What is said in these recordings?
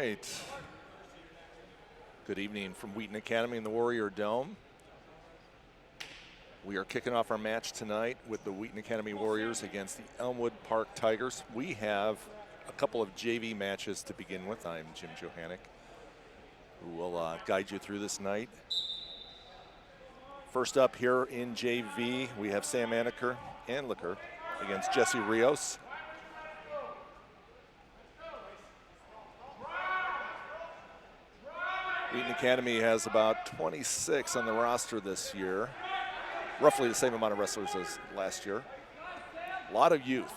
right. Good evening from Wheaton Academy in the Warrior Dome. We are kicking off our match tonight with the Wheaton Academy Warriors against the Elmwood Park Tigers. We have a couple of JV matches to begin with. I'm Jim Johannick, who will guide you through this night. First up here in JV, we have Sam Anliker against Jesse Rios. Wheaton Academy has about 26 on the roster this year, roughly the same amount of wrestlers as last year. A lot of youth,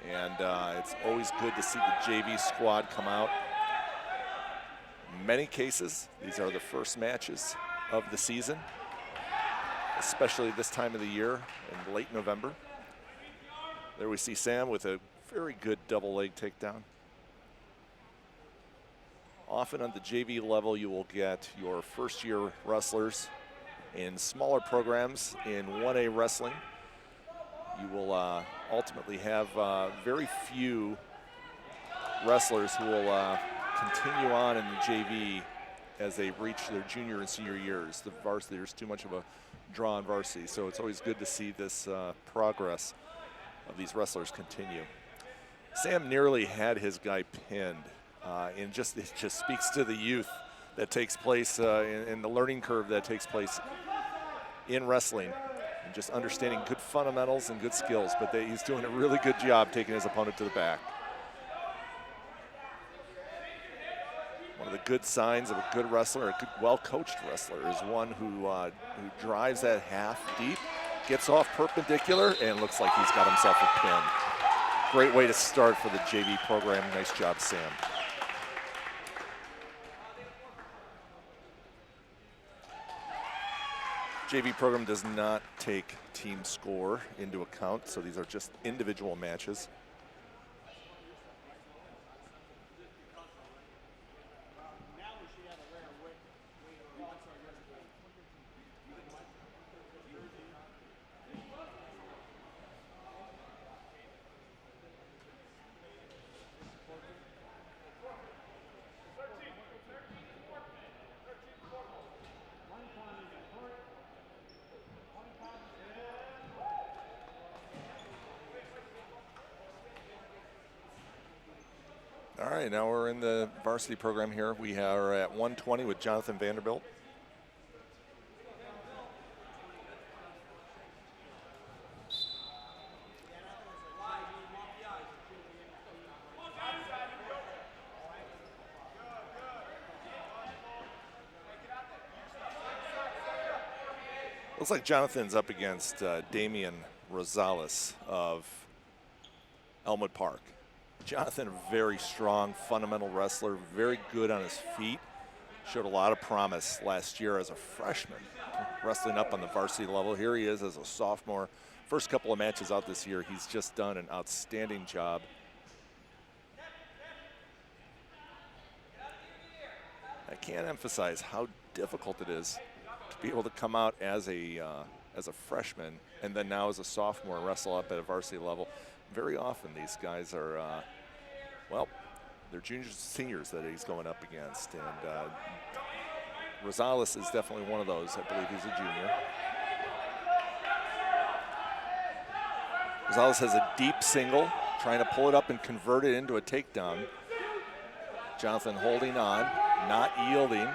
and it's always good to see the JV squad come out. In many cases, these are the first matches of the season, especially this time of the year in late November. There we see Sam with a very good double leg takedown. Often on the JV level, you will get your first-year wrestlers in smaller programs in 1A wrestling. You will ultimately have very few wrestlers who will continue on in the JV as they reach their junior and senior years. The varsity, there's too much of a draw on varsity, so it's always good to see this progress of these wrestlers continue. Sam nearly had his guy pinned. And it just speaks to the youth that takes place in the learning curve that takes place in wrestling, and just understanding good fundamentals and good skills. But he's doing a really good job taking his opponent to the back. One of the good signs of a good wrestler, a good, well-coached wrestler, is one who drives that half deep, gets off perpendicular, and looks like he's got himself a pin. Great way to start for the JV program. Nice job, Sam. JV program does not take team score into account, so these are just individual matches. All right, now we're in the varsity program here. We are at 120 with Jonathan Vanderbilt. Looks like Jonathan's up against Damian Rosales of Elmwood Park. Jonathan, a very strong, fundamental wrestler, very good on his feet. Showed a lot of promise last year as a freshman, wrestling up on the varsity level. Here he is as a sophomore. First couple of matches out this year, he's just done an outstanding job. I can't emphasize how difficult it is to be able to come out as a freshman and then now as a sophomore wrestle up at a varsity level. Very often these guys are, well, they're juniors and seniors that he's going up against. And Rosales is definitely one of those. I believe he's a junior. Rosales has a deep single, trying to pull it up and convert it into a takedown. Jonathan holding on, not yielding.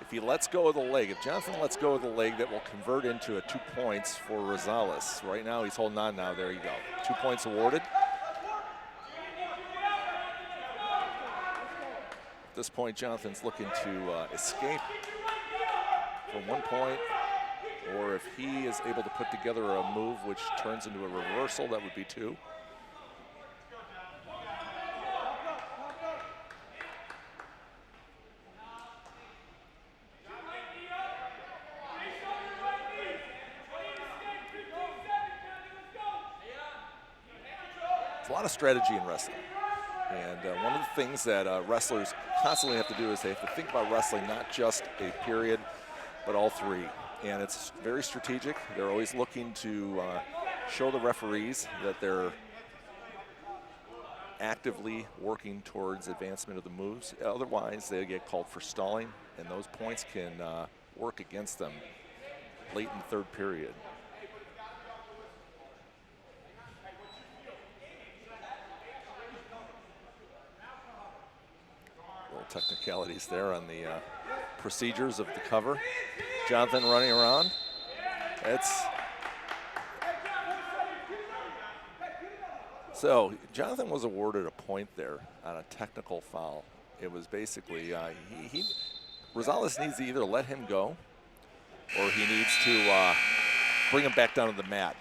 If he lets go of the leg, if Jonathan lets go of the leg, that will convert into a 2 points for Rosales. Right now, he's holding on now. There you go. 2 points awarded. At this point, Jonathan's looking to escape for 1 point, or if he is able to put together a move which turns into a reversal, that would be 2. A lot of strategy in wrestling, and one of the things that wrestlers constantly have to do is they have to think about wrestling not just a period but all three, and it's very strategic. They're always looking to show the referees that they're actively working towards advancement of the moves. Otherwise, they get called for stalling, and those points can work against them late in the third period. Little technicalities there on the procedures of the cover. Jonathan running around. So Jonathan was awarded a point there on a technical foul. It was basically, Rosales needs to either let him go or he needs to bring him back down to the mat.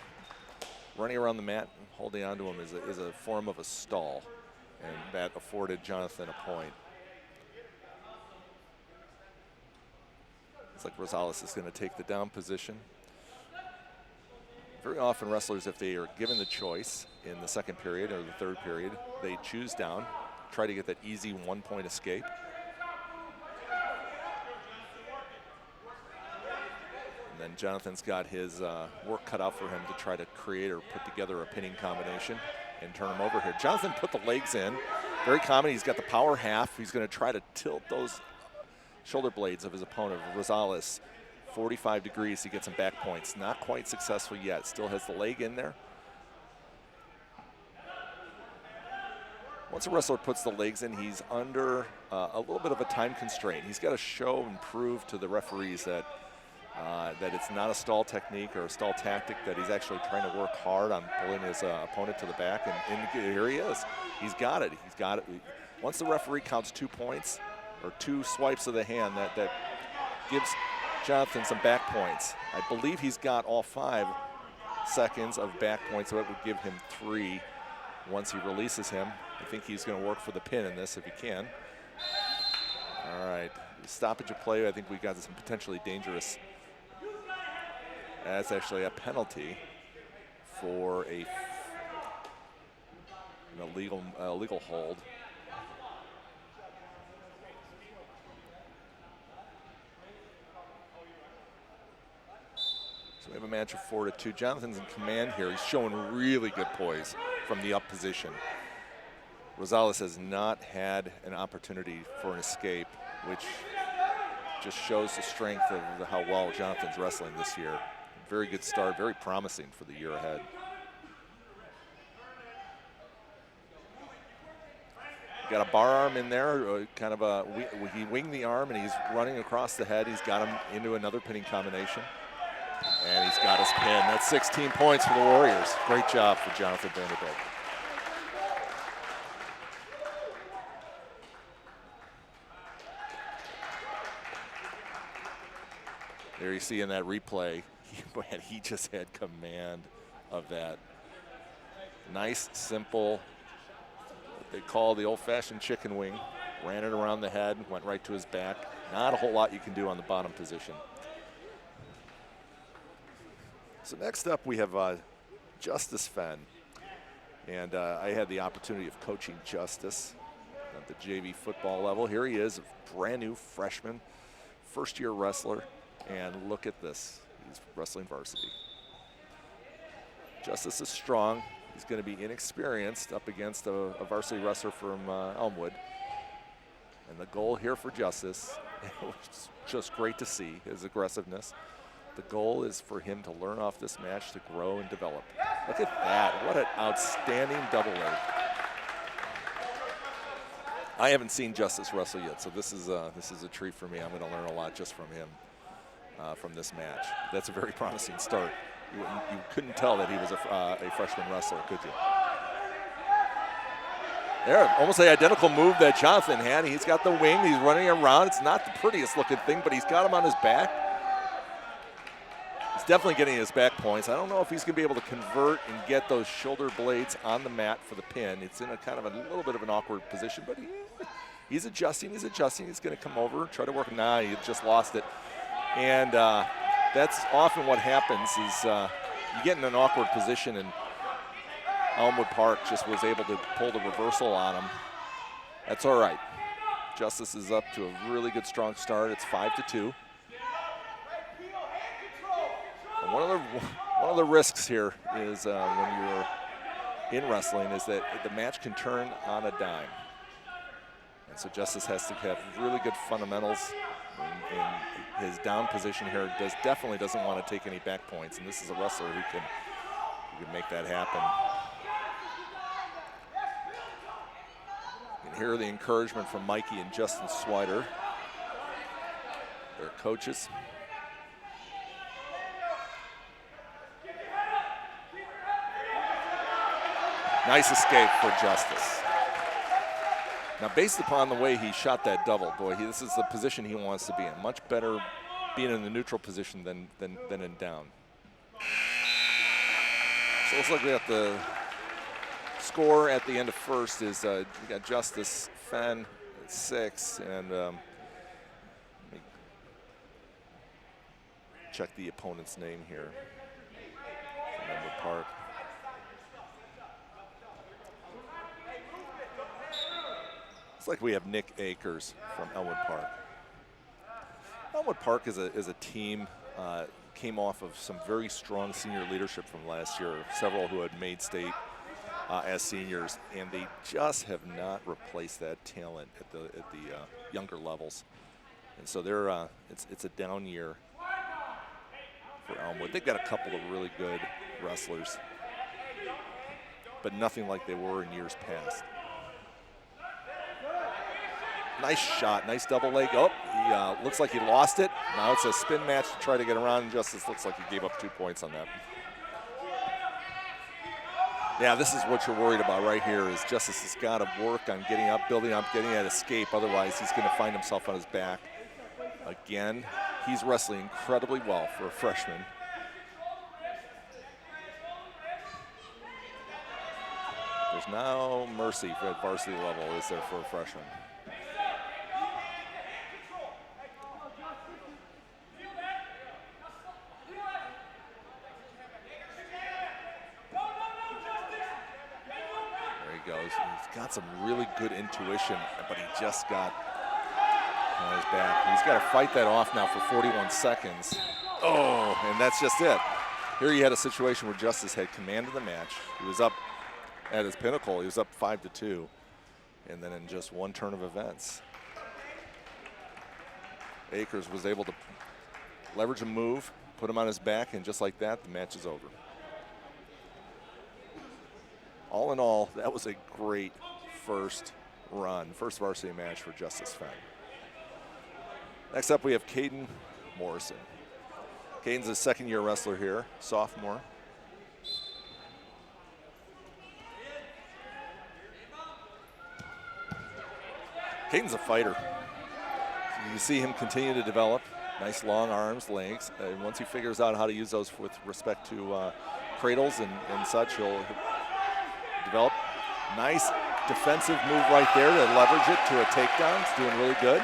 Running around the mat and holding onto him is a form of a stall, and that afforded Jonathan a point. It's like Rosales is going to take the down position. Very often wrestlers, if they are given the choice in the second period or the third period, they choose down, try to get that easy 1-point escape. And then Jonathan's got his work cut out for him to try to create or put together a pinning combination and turn him over here. Jonathan put the legs in, very common. He's got the power half. He's going to try to tilt those shoulder blades of his opponent, Rosales. 45 degrees, he gets some back points. Not quite successful yet. Still has the leg in there. Once a wrestler puts the legs in, he's under a little bit of a time constraint. He's got to show and prove to the referees that that it's not a stall technique or a stall tactic, that he's actually trying to work hard on pulling his opponent to the back, and here he is. He's got it. He's got it. Once the referee counts 2 points or 2 swipes of the hand, that gives Jonathan some back points. I believe he's got all 5 seconds of back points, so it would give him 3 once he releases him. I think he's going to work for the pin in this if he can. All right, stoppage of play. I think we got some potentially dangerous. That's actually a penalty for an illegal hold. We have a match of 4-2. Jonathan's in command here. He's showing really good poise from the up position. Rosales has not had an opportunity for an escape, which just shows the strength of how well Jonathan's wrestling this year. Very good start, very promising for the year ahead. Got a bar arm in there, kind of he winged the arm and he's running across the head. He's got him into another pinning combination. And he's got his pin. That's 16 points for the Warriors. Great job for Jonathan Vanderbilt. There you see in that replay, he just had command of that. Nice, simple, what they call the old-fashioned chicken wing. Ran it around the head, went right to his back. Not a whole lot you can do on the bottom position. So next up we have Justice Fenn, and I had the opportunity of coaching Justice at the JV football level. Here he is, a brand new freshman, first-year wrestler, and look at this. He's wrestling varsity. Justice is strong. He's going to be inexperienced up against a varsity wrestler from Elmwood. And the goal here for Justice, which is just great to see, his aggressiveness. The goal is for him to learn off this match, to grow and develop. Look at that. What an outstanding double leg. I haven't seen Justice wrestle yet, so this is a treat for me. I'm going to learn a lot just from him from this match. That's a very promising start. You couldn't tell that he was a freshman wrestler, could you? There, almost the identical move that Jonathan had. He's got the wing. He's running around. It's not the prettiest looking thing, but he's got him on his back. He's definitely getting his back points. I don't know if he's going to be able to convert and get those shoulder blades on the mat for the pin. It's in a kind of a little bit of an awkward position, but he's adjusting. He's adjusting. He's going to come over, try to work. Nah, he just lost it. And that's often what happens is you get in an awkward position, and Elmwood Park just was able to pull the reversal on him. That's all right. Justice is up to a really good, strong start. It's 5-2. And one of the risks here is when you're in wrestling is that the match can turn on a dime. And so Justice has to have really good fundamentals. And his down position here definitely doesn't want to take any back points. And this is a wrestler who can make that happen. And here are the encouragement from Mikey and Justin Swider, their coaches. Nice escape for Justice. Now, based upon the way he shot that double, boy, this is the position he wants to be in. Much better being in the neutral position than in down. So it looks like we got the score at the end of first is we got Justice Fenn at 6, and let me check the opponent's name here from Elmwood Park. It's like we have Nick Akers from Elmwood Park. Elmwood Park is a team, came off of some very strong senior leadership from last year, several who had made state as seniors, and they just have not replaced that talent at the younger levels. And so they're it's a down year for Elmwood. They've got a couple of really good wrestlers, but nothing like they were in years past. Nice shot, nice double leg. Oh, he looks like he lost it. Now it's a spin match to try to get around, and Justice looks like he gave up 2 points on that. Yeah, this is what you're worried about right here is Justice has got to work on getting up, building up, getting that escape. Otherwise, he's going to find himself on his back. Again, he's wrestling incredibly well for a freshman. There's no mercy for at varsity level, is there, for a freshman? He's got some really good intuition, but he just got on his back. He's got to fight that off now for 41 seconds. Oh, and that's just it. Here you had a situation where Justice had command of the match. He was up at his pinnacle. He was up 5-2. And then in just one turn of events, Akers was able to leverage a move, put him on his back, and just like that, the match is over. All in all, that was a great first varsity match for Justice Fenn. Next up, we have Caden Morrison. Caden's a second-year wrestler here, sophomore. Caden's a fighter. You see him continue to develop. Nice long arms, legs. And once he figures out how to use those with respect to cradles and such, he'll develop. Nice defensive move right there to leverage it to a takedown. It's doing really good.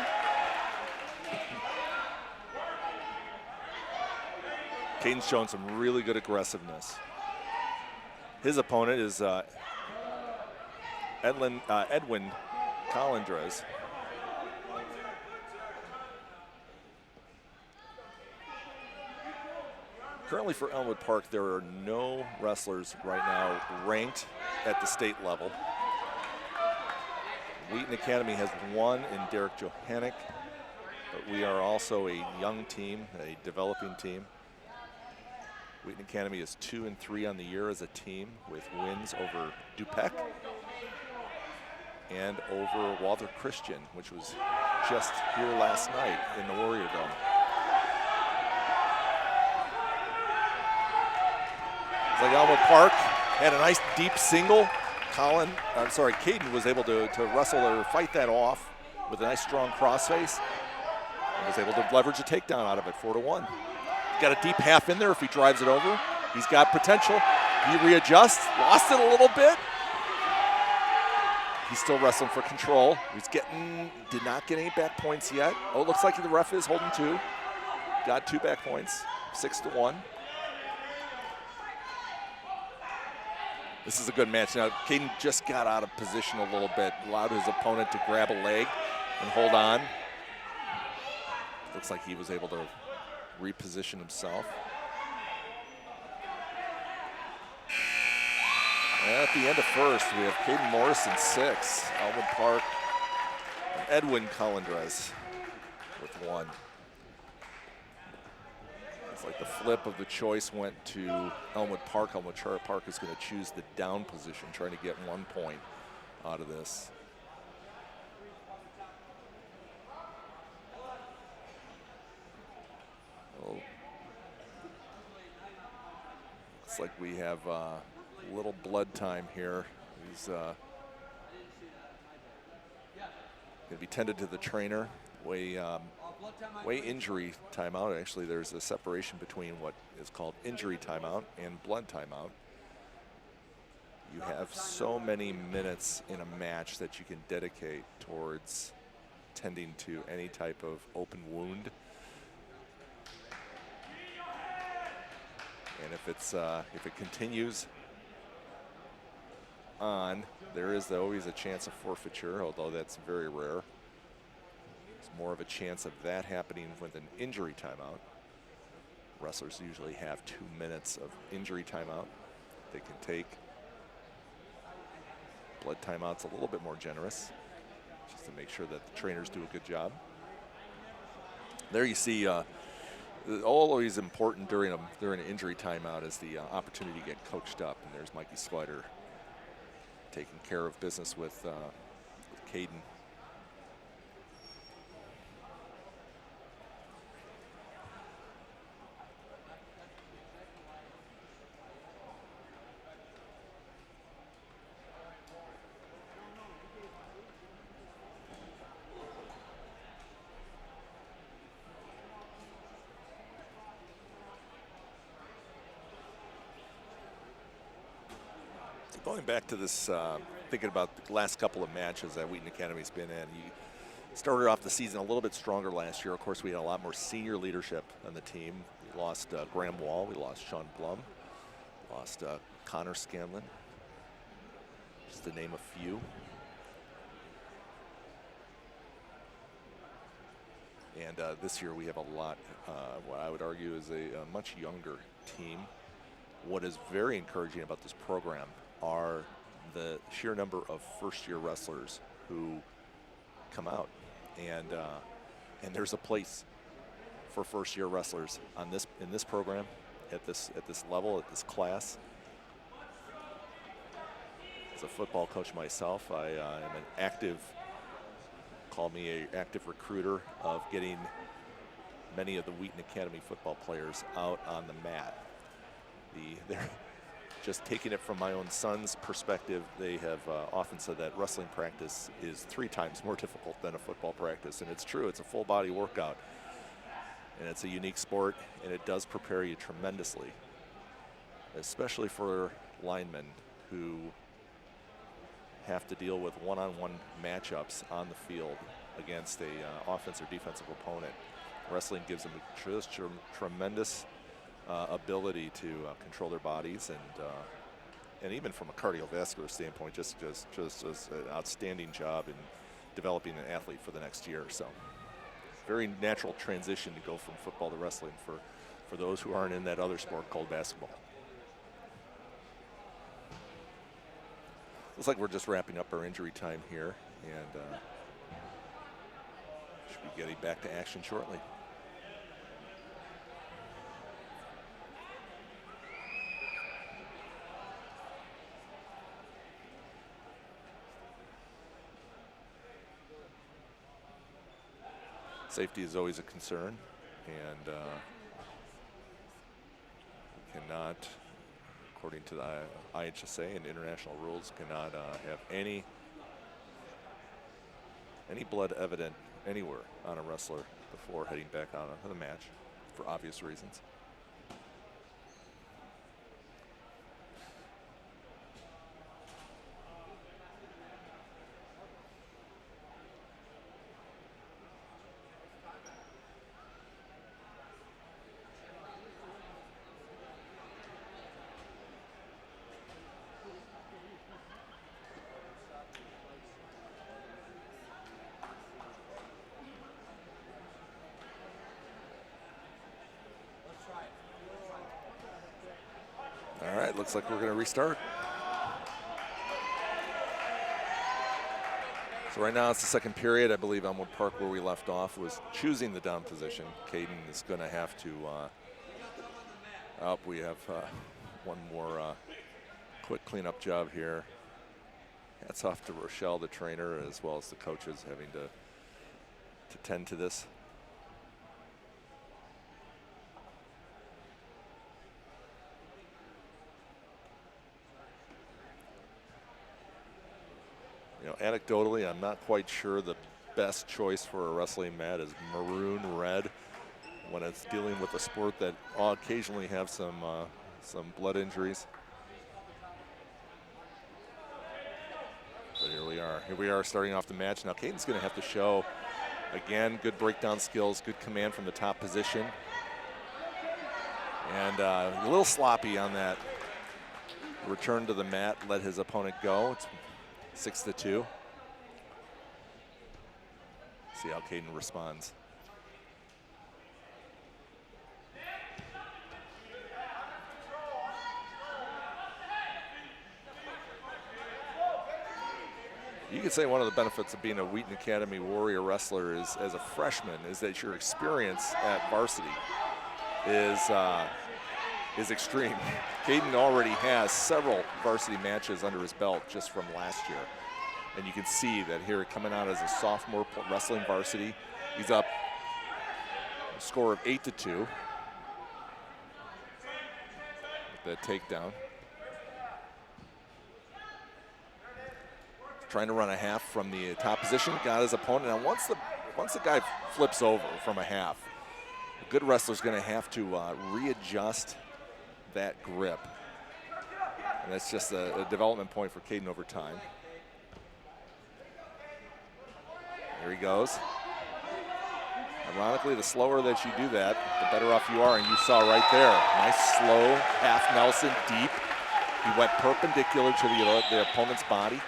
Caden's showing some really good aggressiveness. His opponent is Edwin Colindres. Currently for Elmwood Park, there are no wrestlers right now ranked at the state level. Wheaton Academy has one in Derek Johannick, but we are also a young team, a developing team. Wheaton Academy is 2-3 on the year as a team with wins over Dupec and over Walter Christian, which was just here last night in the Warrior Dome. It's like Elmwood Park had a nice deep single. Caden was able to wrestle or fight that off with a nice strong crossface and was able to leverage a takedown out of it, 4-1. Got a deep half in there if he drives it over. He's got potential. He readjusts, lost it a little bit. He's still wrestling for control. Did not get any back points yet. Oh, it looks like the ref is holding 2. Got 2 back points, 6-1. This is a good match. Now, Caden just got out of position a little bit, allowed his opponent to grab a leg and hold on. Looks like he was able to reposition himself. At the end of first, we have Caden Morrison 6, Elmwood Park, and Edwin Colindres with 1. It's like the flip of the choice went to Elmwood Park. Elmwood Park is going to choose the down position, trying to get 1 point out of this. Well, looks like we have a little blood time here. He's going to be tended to the trainer. Way injury timeout. Actually, there's a separation between what is called injury timeout and blood timeout. You have so many minutes in a match that you can dedicate towards tending to any type of open wound. And if it continues on, there is always a chance of forfeiture, although that's very rare. There's more of a chance of that happening with an injury timeout. Wrestlers usually have 2 minutes of injury timeout they can take. Blood timeout's a little bit more generous, just to make sure that the trainers do a good job. There you see, always important during an injury timeout is the opportunity to get coached up, and there's Mikey Slider taking care of business with Caden. Going back to this, thinking about the last couple of matches that Wheaton Academy's been in, you started off the season a little bit stronger last year. Of course, we had a lot more senior leadership on the team. We lost Graham Wall, we lost Sean Blum, lost Connor Scanlon, just to name a few. And this year we have a lot, what I would argue is a much younger team. What is very encouraging about this program are the sheer number of first-year wrestlers who come out, and there's a place for first-year wrestlers in this program, at this level, at this class. As a football coach myself, I am an active, call me an active recruiter of getting many of the Wheaton Academy football players out on the mat. They're just taking it from my own son's perspective. They have often said that wrestling practice is 3 times more difficult than a football practice, and it's true. It's a full body workout, and it's a unique sport, and it does prepare you tremendously, especially for linemen who have to deal with one-on-one matchups on the field against a offensive or defensive opponent. Wrestling gives them just tremendous ability to control their bodies, and even from a cardiovascular standpoint, just an outstanding job in developing an athlete for the next year. So very natural transition to go from football to wrestling for those who aren't in that other sport called basketball. Looks like we're just wrapping up our injury time here, and should be getting back to action shortly. Safety is always a concern, and cannot, according to the IHSA and international rules, cannot have any blood evident anywhere on a wrestler before heading back out onto the match, for obvious reasons. Looks like we're going to restart. So right now it's the second period. I believe Elmwood Park, where we left off, was choosing the down position. Caden is going to have to we have one more quick cleanup job here. Hats off to Rochelle, the trainer, as well as the coaches having to tend to this. You know, anecdotally, I'm not quite sure the best choice for a wrestling mat is maroon red when it's dealing with a sport that occasionally have some blood injuries. But here we are starting off the match. Now Caden's gonna have to show, again, good breakdown skills, good command from the top position. And a little sloppy on that return to the mat, let his opponent go. It's 6-2. See how Caden responds. You could say one of the benefits of being a Wheaton Academy Warrior wrestler is, as a freshman, is that your experience at Varsity is extreme. Caden already has several varsity matches under his belt just from last year. And you can see that here coming out as a sophomore wrestling varsity, he's up a score of 8-2 with the takedown. Trying to run a half from the top position, got his opponent. Now once the guy flips over from a half, a good wrestler's gonna have to readjust that grip. And that's just a development point for Caden over time. Here he goes. Ironically, the slower that you do that, the better off you are, and you saw right there. Nice slow half Nelson deep. He went perpendicular to the opponent's body,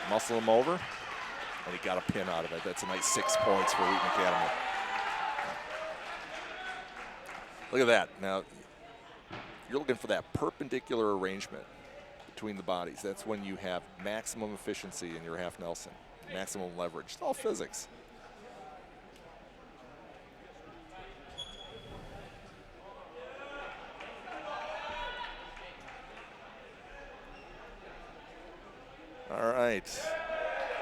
muscle him over, and he got a pin out of it. That's a nice 6 points for Wheaton Academy. Look at that. Now, you're looking for that perpendicular arrangement between the bodies. That's when you have maximum efficiency in your half Nelson, maximum leverage. It's all physics. All right,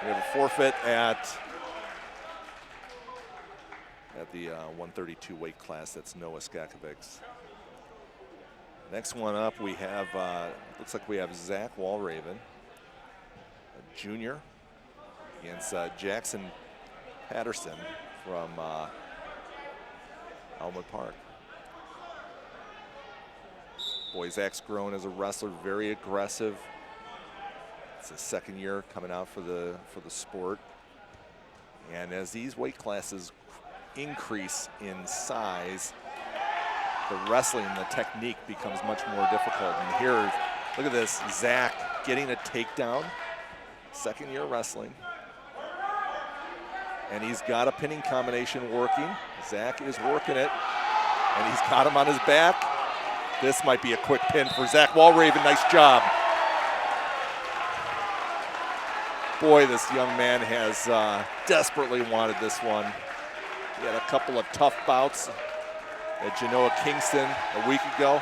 we have a forfeit at the 132 weight class. That's Noah Skakovics. Next one up, we have, looks like we have Zach Walraven, a junior, against Jackson Patterson from Elmwood Park. Boy, Zach's grown as a wrestler, very aggressive. It's his second year coming out for the sport. And as these weight classes increase in size, the wrestling, the technique becomes much more difficult. And here, look at this, Zach getting a takedown, second year wrestling. And he's got a pinning combination working. Zach is working it, and he's got him on his back. This might be a quick pin for Zach Walraven, nice job. Boy, this young man has desperately wanted this one. He had a couple of tough bouts at Genoa Kingston a week ago.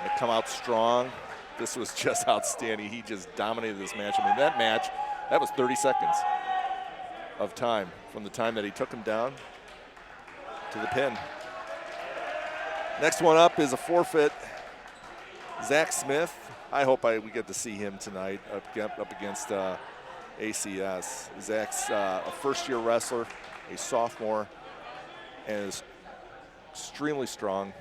And to come out strong, this was just outstanding. He just dominated this match. I mean, that match, that was 30 seconds of time from the time that he took him down to the pin. Next one up is a forfeit. Zach Smith. I hope we get to see him tonight up against ACS. Zach's a first-year wrestler, a sophomore, and is extremely strong.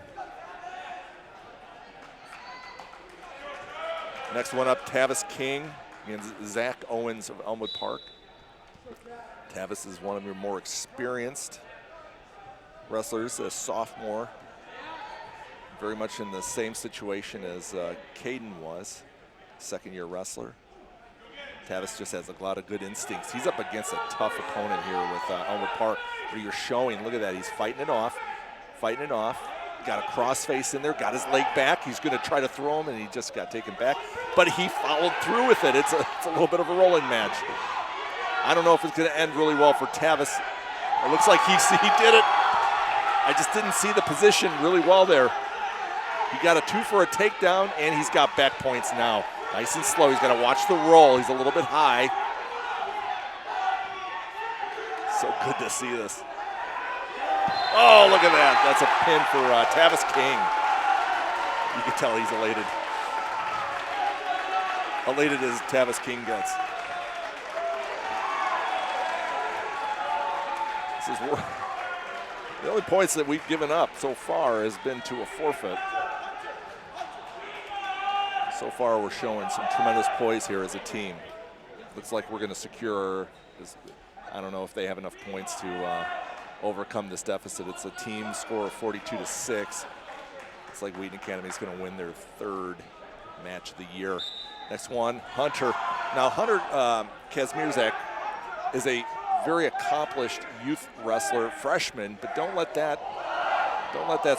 Next one up, Tavis King against Zach Owens of Elmwood Park. Tavis is one of your more experienced wrestlers, a sophomore, very much in the same situation as Caden was, second-year wrestler. Tavis just has a lot of good instincts. He's up against a tough opponent here with Elmwood Park, where you're showing, look at that, he's fighting it off. Got a crossface in there, got his leg back. He's gonna try to throw him, and he just got taken back. But he followed through with it. It's a little bit of a rolling match. I don't know if it's going to end really well for Tavis. It looks like he did it. I just didn't see the position really well there. He got a 2 for a takedown, and he's got back points now. Nice and slow. He's got to watch the roll. He's a little bit high. So good to see this. Oh, look at that. That's a pin for Tavis King. You can tell he's elated. Elated as Tavis King gets. This is the only points that we've given up so far has been to a forfeit. So far, we're showing some tremendous poise here as a team. Looks like we're going to secure, I don't know if they have enough points to overcome this deficit. It's a team score of 42-6. It's like Wheaton Academy is going to win their 3rd match of the year. Next one, Hunter. Now, Hunter Kazmierzak is a very accomplished youth wrestler, freshman, but don't let that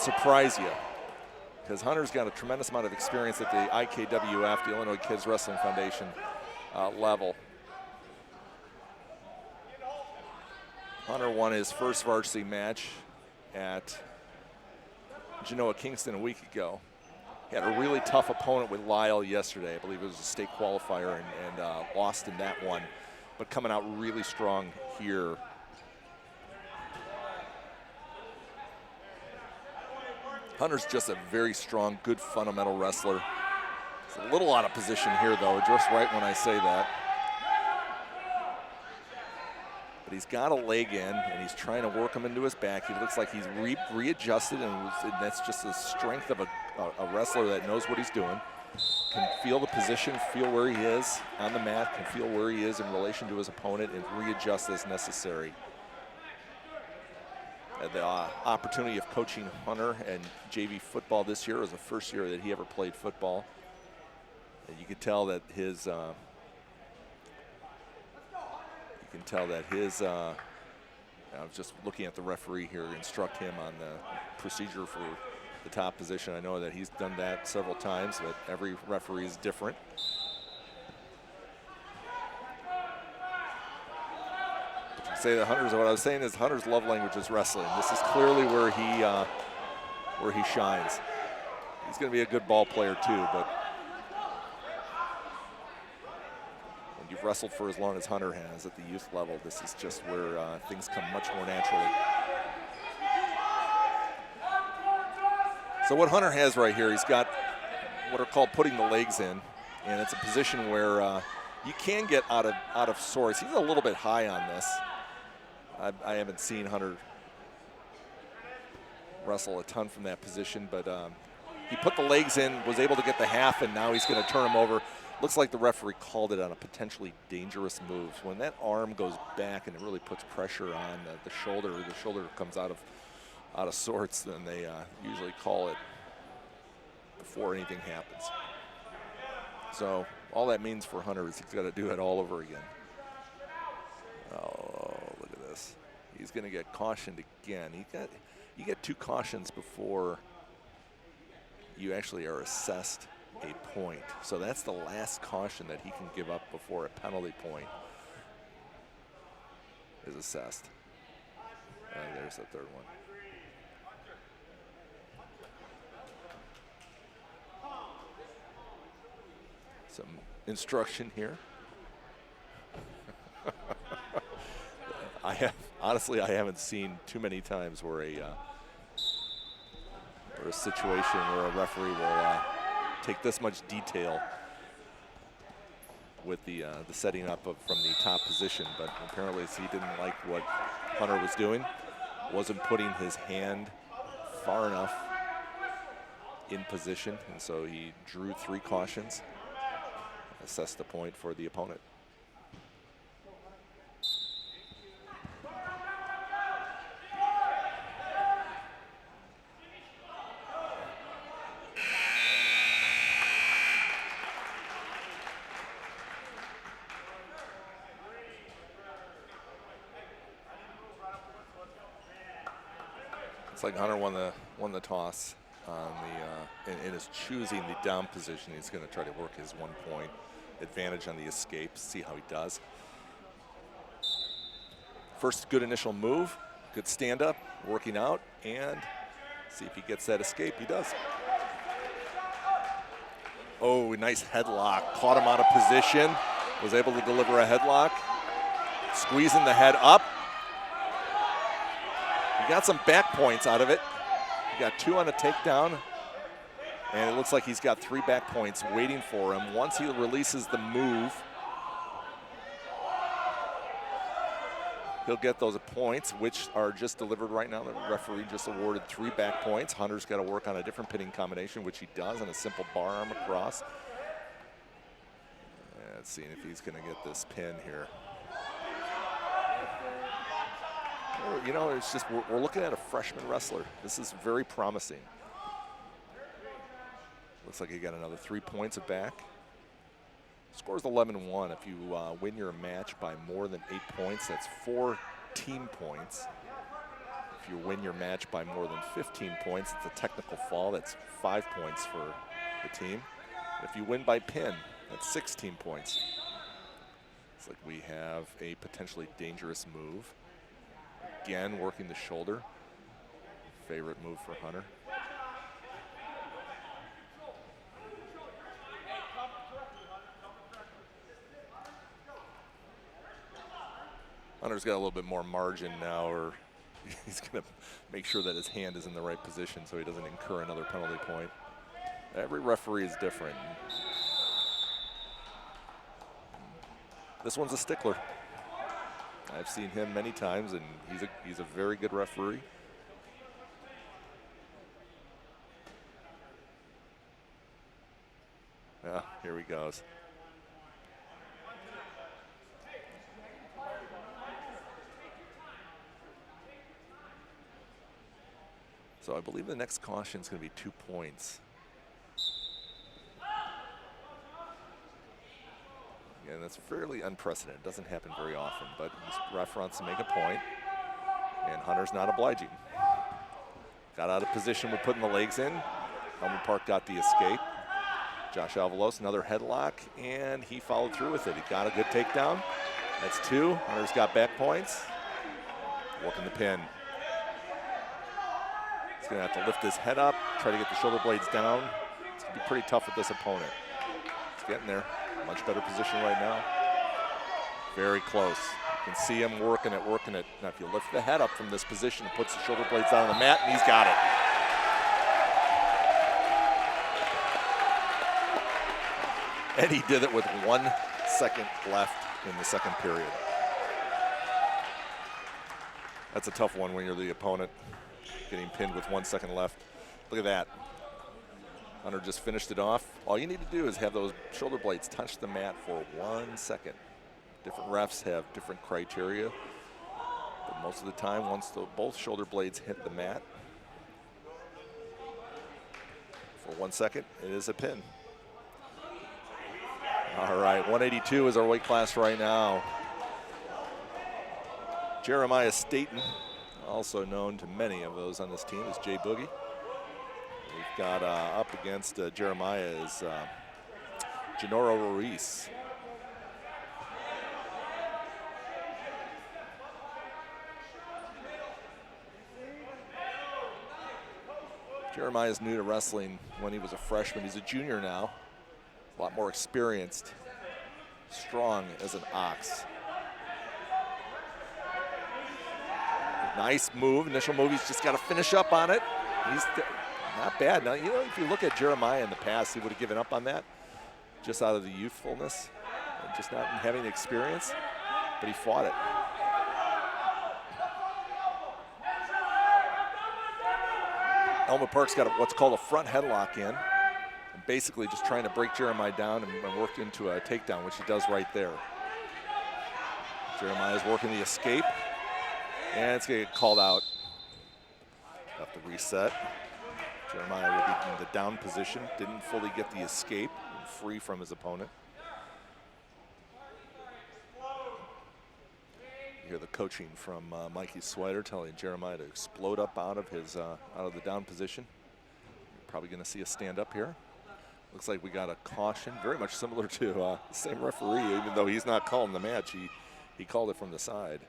surprise you, because Hunter's got a tremendous amount of experience at the IKWF, the Illinois Kids Wrestling Foundation level. Hunter won his first varsity match at Genoa Kingston a week ago. He had a really tough opponent with Lyle yesterday. I believe it was a state qualifier and lost in that one, but coming out really strong here. Hunter's just a very strong, good fundamental wrestler. He's a little out of position here, though, just right when I say that. But he's got a leg in, and he's trying to work him into his back. He looks like he's readjusted, and that's just the strength of a wrestler that knows what he's doing. Can feel the position, feel where he is on the mat, can feel where he is in relation to his opponent, and readjust as necessary. The opportunity of coaching Hunter and JV football this year was the first year that he ever played football. And you can tell that his I was just looking at the referee here, instruct him on the procedure for the top position. I know that he's done that several times, but every referee is different. Say that Hunter's, what I was saying is Hunter's love language is wrestling. This is clearly where he shines. He's going to be a good ball player too, but when you've wrestled for as long as Hunter has at the youth level, this is just where things come much more naturally. So what Hunter has right here, he's got what are called putting the legs in, and it's a position where you can get out of sorts. He's a little bit high on this. I haven't seen Hunter wrestle a ton from that position, but he put the legs in, was able to get the half, and now he's going to turn him over. Looks like the referee called it on a potentially dangerous move. When that arm goes back and it really puts pressure on the shoulder comes out of sorts, then they usually call it before anything happens. So all that means for Hunter is he's got to do it all over again. Oh, look at this. He's going to get cautioned again. You get 2 cautions before you actually are assessed a point. So that's the last caution that he can give up before a penalty point is assessed. There's the 3rd one. Some instruction here. Honestly, I haven't seen too many times where a situation where a referee will take this much detail with the setting up from the top position, but apparently he didn't like what Hunter was doing. Wasn't putting his hand far enough in position, and so he drew 3 cautions, assessed the point for the opponent. It's like Hunter won the toss on and is choosing the down position. He's going to try to work his 1 point advantage on the escape, see how he does. First good initial move, good stand up, working out, and see if he gets that escape. He does. Oh, nice headlock. Caught him out of position. Was able to deliver a headlock. Squeezing the head up. He got some back points out of it. He got 2 on a takedown. And it looks like he's got 3 back points waiting for him. Once he releases the move, he'll get those points, which are just delivered right now. The referee just awarded 3 back points. Hunter's got to work on a different pinning combination, which he does, on a simple bar arm across. Let's see if he's going to get this pin here. You know, it's just we're looking at a freshman wrestler. This is very promising. Looks like he got another 3 points of back. Score's 11-1. If you win your match by more than 8 points, that's 4 team points. If you win your match by more than 15 points, it's a technical fall. That's 5 points for the team. If you win by pin, that's 16 points. Looks like we have a potentially dangerous move. Again, working the shoulder. Favorite move for Hunter. Hunter's got a little bit more margin now, or he's going to make sure that his hand is in the right position so he doesn't incur another penalty point. Every referee is different. This one's a stickler. I've seen him many times, and he's a very good referee. Yeah, here he goes. So I believe the next caution is going to be 2 points. And that's fairly unprecedented. It doesn't happen very often, but this ref wants to make a point, and Hunter's not obliging. Got out of position with putting the legs in. Elmwood Park got the escape. Josh Alvalos, another headlock, and he followed through with it. He got a good takedown. That's 2. Hunter's got back points. Working the pin. He's going to have to lift his head up, try to get the shoulder blades down. It's going to be pretty tough with this opponent. He's getting there. Much better position right now. Very close. You can see him working it, working it. Now, if you lift the head up from this position, it puts the shoulder blades down on the mat, and he's got it. And he did it with 1 second left in the second period. That's a tough one when you're the opponent, getting pinned with 1 second left. Look at that. Hunter just finished it off. All you need to do is have those shoulder blades touch the mat for 1 second. Different refs have different criteria, but most of the time, once both shoulder blades hit the mat for 1 second, it is a pin. All right, 182 is our weight class right now. Jeremiah Staten, also known to many of those on this team, is Jay Boogie. We've got up against Jeremiah is Genoro Ruiz. Jeremiah's new to wrestling when he was a freshman. He's a junior now, a lot more experienced, strong as an ox. Nice move, initial move. He's just got to finish up on it. He's not bad. Now, you know, if you look at Jeremiah in the past, he would have given up on that just out of the youthfulness and just not having the experience, but he fought it. Elmwood Park's got what's called a front headlock in, and basically just trying to break Jeremiah down and work into a takedown, which he does right there. Jeremiah's working the escape, and it's going to get called out. Have to reset. Jeremiah will be in the down position, didn't fully get the escape, free from his opponent. You hear the coaching from Mikey Swider telling Jeremiah to explode up out of his out of the down position. You're probably going to see a stand up here. Looks like we got a caution, very much similar to the same referee, even though he's not calling the match. He called it from the side.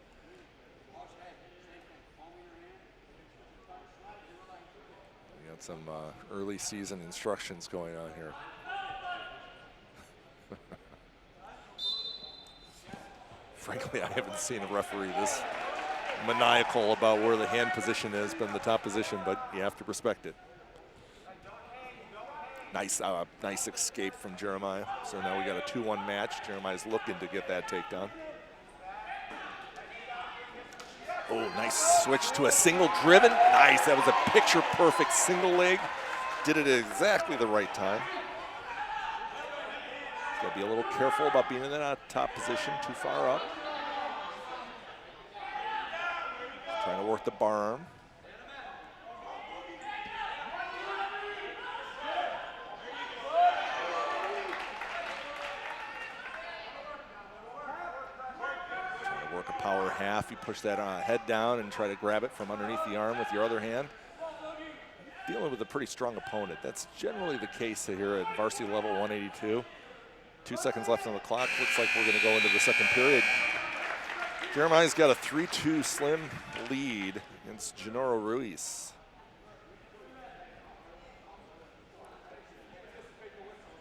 Some early season instructions going on here. Frankly, I haven't seen a referee this maniacal about where the hand position is, but in the top position, but you have to respect it. Nice escape from Jeremiah. So now we got a 2-1 match. Jeremiah's looking to get that takedown. Oh, nice switch to a single driven. Nice, that was a picture perfect single leg. Did it at exactly the right time. Got to be a little careful about being in that top position too far up. Trying to work the bar arm. Trying to work a power half. You push that head down and try to grab it from underneath the arm with your other hand. Dealing with a pretty strong opponent. That's generally the case here at varsity level 182. 2 seconds left on the clock. Looks like we're going to go into the second period. Jeremiah's got a 3-2 slim lead against Gennaro Ruiz.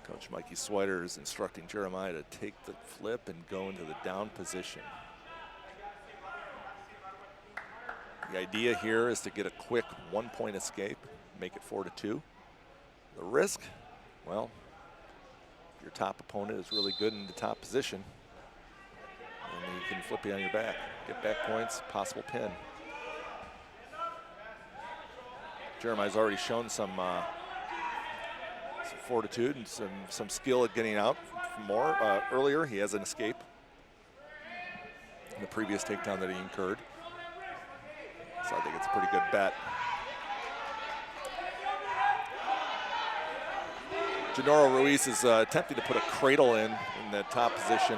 Coach Mikey Swider is instructing Jeremiah to take the flip and go into the down position. The idea here is to get a quick 1-point escape, make it 4-2. The risk, well, your top opponent is really good in the top position, and you can flip you on your back, get back points, possible pin. Jeremiah's already shown some fortitude and some skill at getting out more. Earlier, he has an escape in the previous takedown that he incurred. So I think it's a pretty good bet. Gennaro Ruiz is attempting to put a cradle in the top position.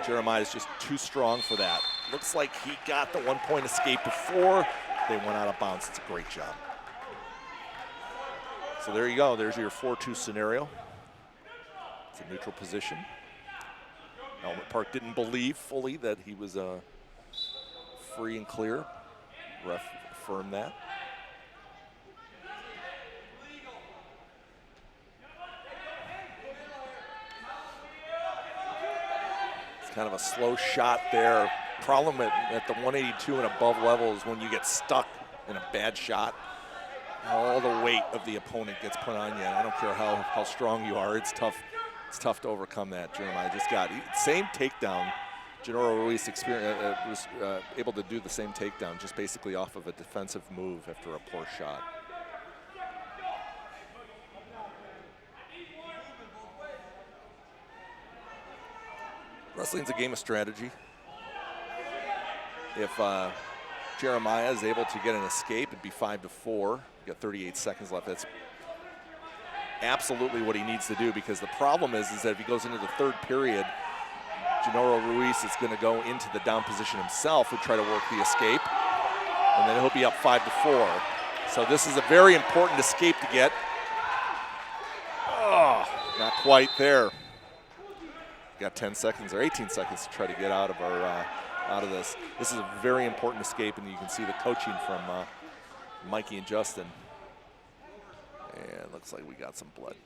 Jeremiah is just too strong for that. Looks like he got the 1-point escape before they went out of bounds. It's a great job. So there you go. There's your 4-2 scenario. It's a neutral position. Elmwood Park didn't believe fully that he was free and clear. Ref affirmed that. Kind of a slow shot there. Problem at the 182 and above level is when you get stuck in a bad shot, all the weight of the opponent gets put on you. I don't care how strong you are. It's tough. It's tough to overcome that. Jeremiah just got same takedown. Gennaro Ruiz was able to do the same takedown just basically off of a defensive move after a poor shot. Wrestling's a game of strategy. If Jeremiah is able to get an escape, it'd be 5-4. You got 38 seconds left. That's absolutely what he needs to do, because the problem is that if he goes into the third period, Gennaro Ruiz is going to go into the down position himself and try to work the escape, and then he'll be up 5-4. So this is a very important escape to get. Oh, not quite there. Got 10 seconds or 18 seconds to try to get out of this. This is a very important escape, and you can see the coaching from Mikey and Justin. And it looks like we got some blood.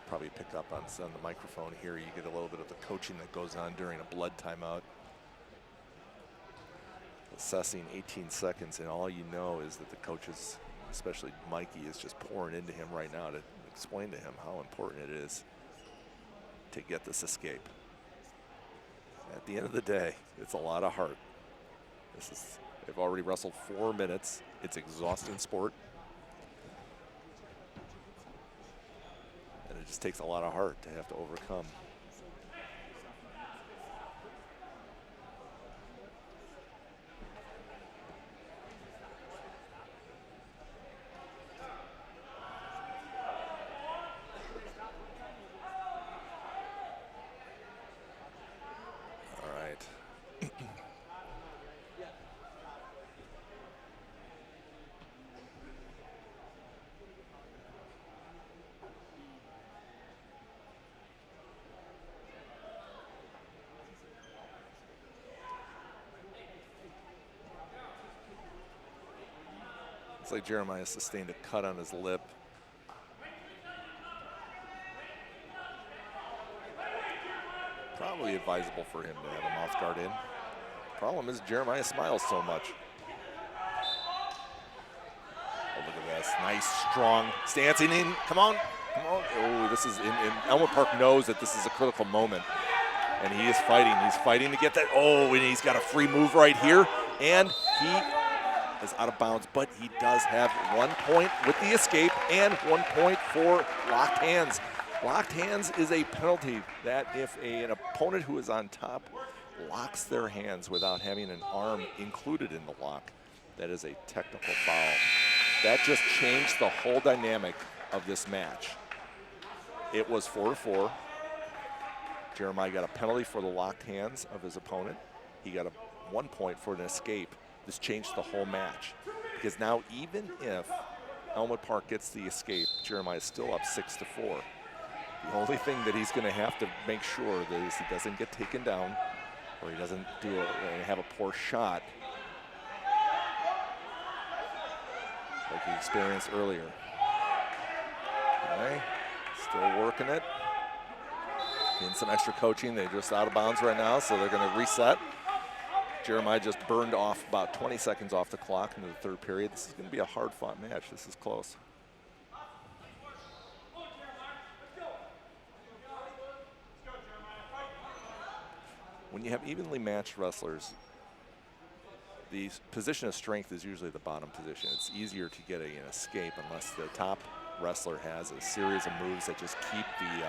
Probably pick up on the microphone here. You get a little bit of the coaching that goes on during a blood timeout. Assessing 18 seconds, and all you know is that the coaches, especially Mikey, is just pouring into him right now to explain to him how important it is to get this escape. At the end of the day, it's a lot of heart. They've already wrestled 4 minutes. It's exhausting sport. It just takes a lot of heart to have to overcome. Looks like Jeremiah sustained a cut on his lip. Probably advisable for him to have a mouth guard in. Problem is Jeremiah smiles so much. Oh, look at this. Nice, strong stancing in. Come on. Come on. Oh, this is in Elmwood Park knows that this is a critical moment. And he is fighting. He's fighting to get that. Oh, and he's got a free move right here. And he is out of bounds, but he does have 1 point with the escape and 1 point for locked hands. Locked hands is a penalty that if an opponent who is on top locks their hands without having an arm included in the lock, that is a technical foul. That just changed the whole dynamic of this match. It was 4-4. Jeremiah got a penalty for the locked hands of his opponent. He got a 1 point for an escape. This changed the whole match. Because now even if Elmwood Park gets the escape, Jeremiah is still up 6-4. The only thing that he's going to have to make sure that is he doesn't get taken down or he doesn't have a poor shot like he experienced earlier. Okay, still working it. Getting some extra coaching. They're just out of bounds right now, so they're going to reset. Jeremiah just burned off about 20 seconds off the clock into the third period. This is going to be a hard-fought match. This is close. When you have evenly matched wrestlers, the position of strength is usually the bottom position. It's easier to get an escape unless the top wrestler has a series of moves that just keep the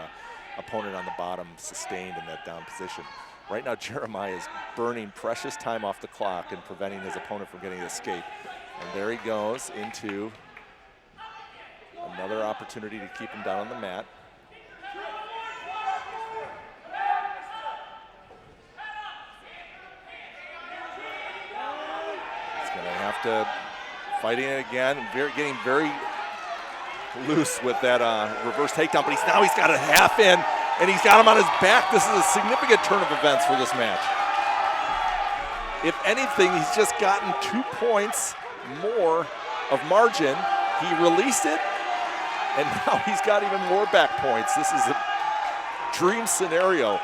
opponent on the bottom sustained in that down position. Right now, Jeremiah is burning precious time off the clock and preventing his opponent from getting an escape. And there he goes into another opportunity to keep him down on the mat. To fighting it again, getting very loose with that reverse takedown, but now he's got a half in, and he's got him on his back. This is a significant turn of events for this match. If anything, he's just gotten 2 points more of margin. He released it, and now he's got even more back points. This is a dream scenario.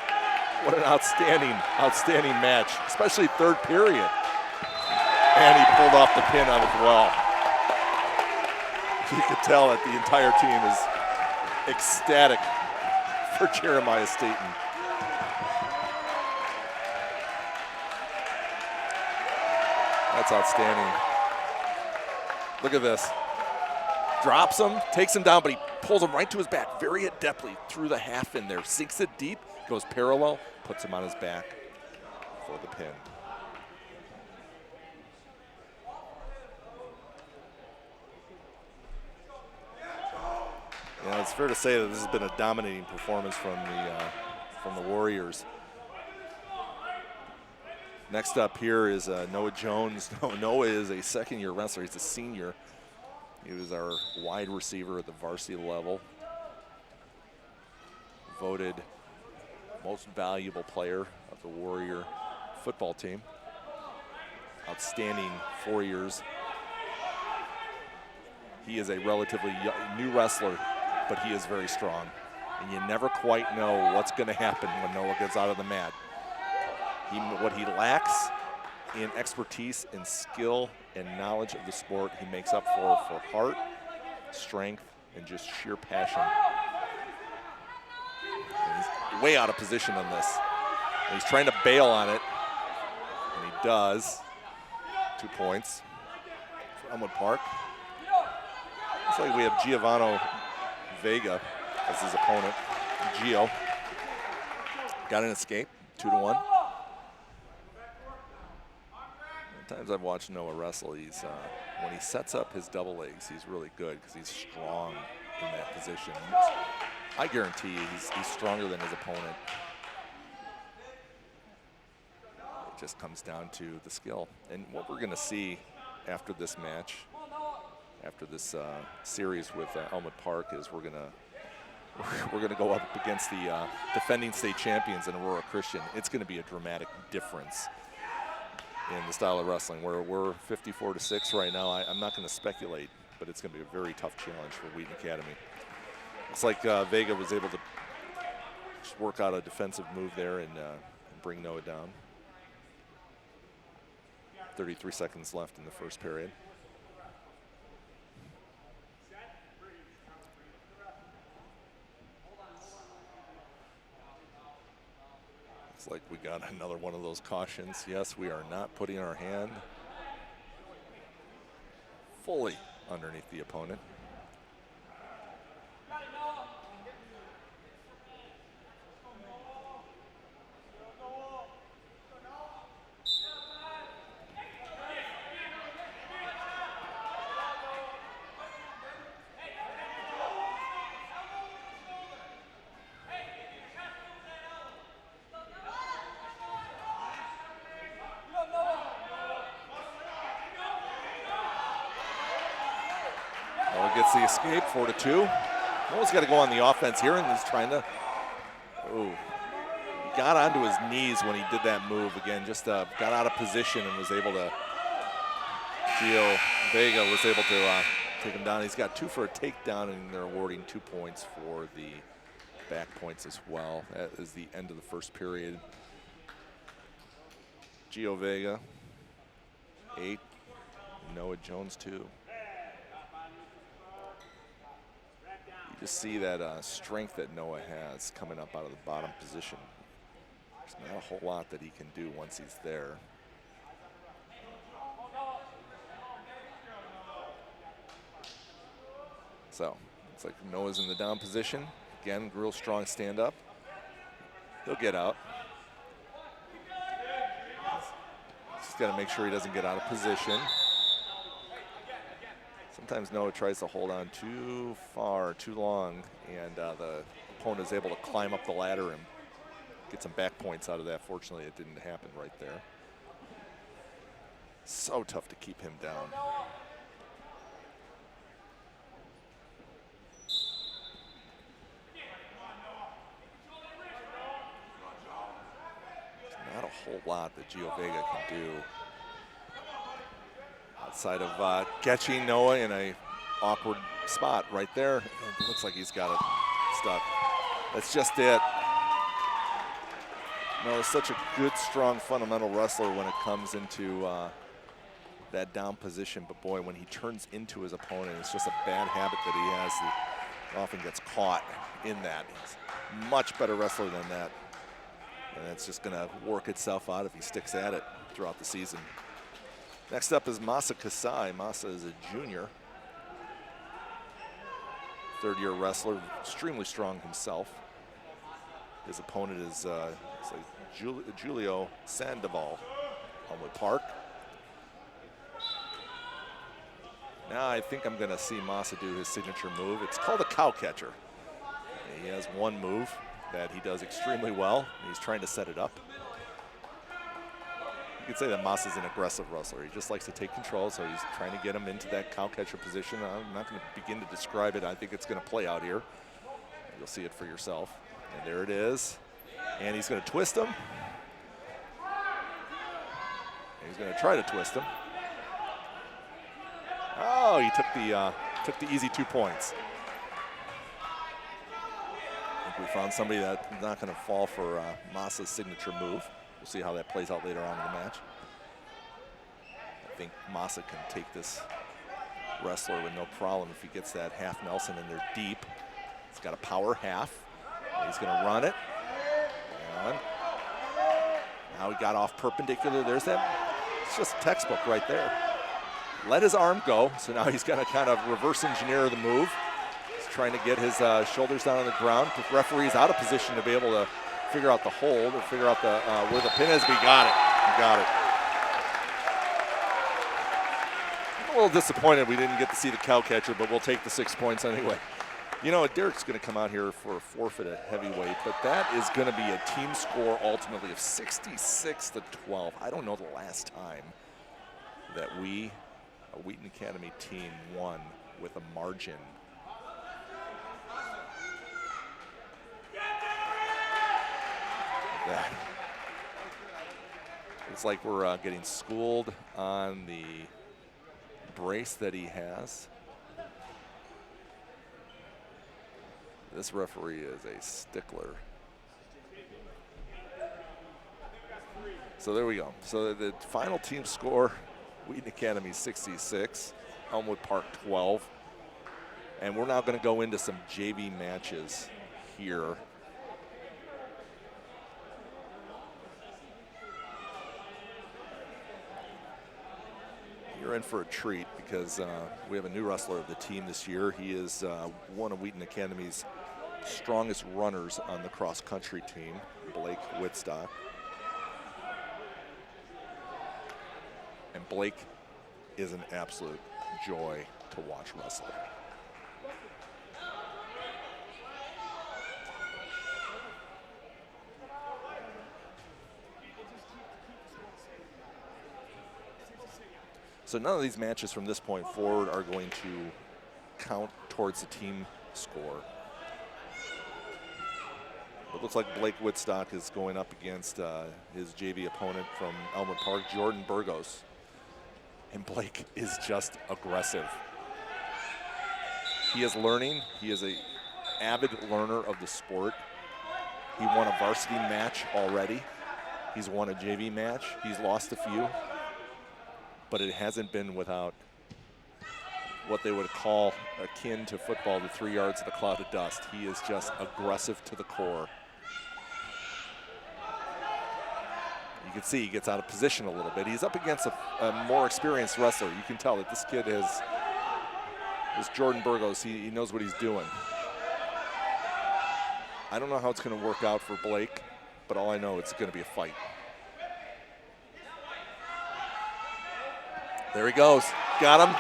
What an outstanding, outstanding match, especially third period. And he pulled off the pin on it well. You could tell that the entire team is ecstatic for Jeremiah Staten. That's outstanding. Look at this. Drops him, takes him down, but he pulls him right to his back very adeptly through the half in there. Sinks it deep, goes parallel, puts him on his back for the pin. Yeah, it's fair to say that this has been a dominating performance from the Warriors. Next up here is Noah Jones. Noah is a second-year wrestler. He's a senior. He was our wide receiver at the varsity level. Voted most valuable player of the Warrior football team. Outstanding 4 years. He is a relatively new wrestler, but he is very strong. And you never quite know what's going to happen when Noah gets out of the mat. What he lacks in expertise and skill and knowledge of the sport, he makes up for heart, strength, and just sheer passion. And he's way out of position on this. And he's trying to bail on it, and he does. 2 points for Elmwood Park. Looks like we have Giovanni Vega as his opponent. Gio got an escape, 2-1. Times I've watched Noah wrestle, he's when he sets up his double legs, he's really good because he's strong in that position. I guarantee you he's stronger than his opponent. It just comes down to the skill. And what we're going to see after this match, after this series with Elmwood Park, is we're going to go up against the defending state champions in Aurora Christian. It's going to be a dramatic difference in the style of wrestling. We're 54-6 right now. I'm not going to speculate, but it's going to be a very tough challenge for Wheaton Academy. It's like Vega was able to just work out a defensive move there and bring Noah down. 33 seconds left in the first period. Looks like we got another one of those cautions. Yes, we are not putting our hand fully underneath the opponent. Gets the escape, 4-2. Noah's got to go on the offense here, and he's trying to. Oh, he got onto his knees when he did that move again. Just got out of position and was able to. Gio Vega was able to take him down. He's got 2 for a takedown, and they're awarding 2 points for the back points as well. That is the end of the first period. Gio Vega, 8. Noah Jones, 2. Just see that strength that Noah has coming up out of the bottom position. There's not a whole lot that he can do once he's there. So, it's like Noah's in the down position. Again, real strong stand up. He'll get out. Just got to make sure he doesn't get out of position. Sometimes Noah tries to hold on too far, too long, and the opponent is able to climb up the ladder and get some back points out of that. Fortunately, it didn't happen right there. So tough to keep him down. There's not a whole lot that Gio Vega can do outside of catching Noah in a awkward spot right there. It looks like he's got it stuck. That's just it. Noah's such a good, strong, fundamental wrestler when it comes into that down position. But boy, when he turns into his opponent, it's just a bad habit that he has. He often gets caught in that. He's a much better wrestler than that. And it's just going to work itself out if he sticks at it throughout the season. Next up is Masa Kasai. Masa is a junior, third-year wrestler, extremely strong himself. His opponent is Julio Sandoval, Elmwood Park. Now I think I'm going to see Masa do his signature move. It's called a cow catcher. He has one move that he does extremely well. He's trying to set it up. You could say that Masa's an aggressive wrestler. He just likes to take control, so he's trying to get him into that cow catcher position. I'm not going to begin to describe it. I think it's going to play out here. You'll see it for yourself. And there it is. And he's going to twist him. And he's going to try to twist him. Oh, he took the easy 2 points. I think we found somebody that's not going to fall for Masa's signature move. We'll see how that plays out later on in the match. I think Masa can take this wrestler with no problem if he gets that half Nelson in there deep. He's got a power half. He's going to run it. And now he got off perpendicular. There's that. It's just textbook right there. Let his arm go. So now he's going to kind of reverse engineer the move. He's trying to get his shoulders down on the ground. The referee's out of position to be able to figure out the hold or figure out the where the pin is. We got it. We got it. I'm a little disappointed we didn't get to see the cow catcher, but we'll take the 6 points anyway. You know, Derek's going to come out here for a forfeit at heavyweight, but that is going to be a team score ultimately of 66-12. I don't know the last time that a Wheaton Academy team, won with a margin. That. It's like we're getting schooled on the brace that he has. This referee is a stickler. So there we go. So the final team score, Wheaton Academy 66, Elmwood Park 12. And we're now going to go into some JV matches here. You're in for a treat because we have a new wrestler of the team this year. He is one of Wheaton Academy's strongest runners on the cross-country team, Blake Whitstock. And Blake is an absolute joy to watch wrestle. So none of these matches from this point forward are going to count towards the team score. It looks like Blake Whitstock is going up against his JV opponent from Elmwood Park, Jordan Burgos. And Blake is just aggressive. He is learning. He is an avid learner of the sport. He won a varsity match already. He's won a JV match. He's lost a few. But it hasn't been without what they would call akin to football, the 3 yards of the cloud of dust. He is just aggressive to the core. You can see he gets out of position a little bit. He's up against a more experienced wrestler. You can tell that this kid is Jordan Burgos. He knows what he's doing. I don't know how it's going to work out for Blake, but all I know it's going to be a fight. There he goes. Got him.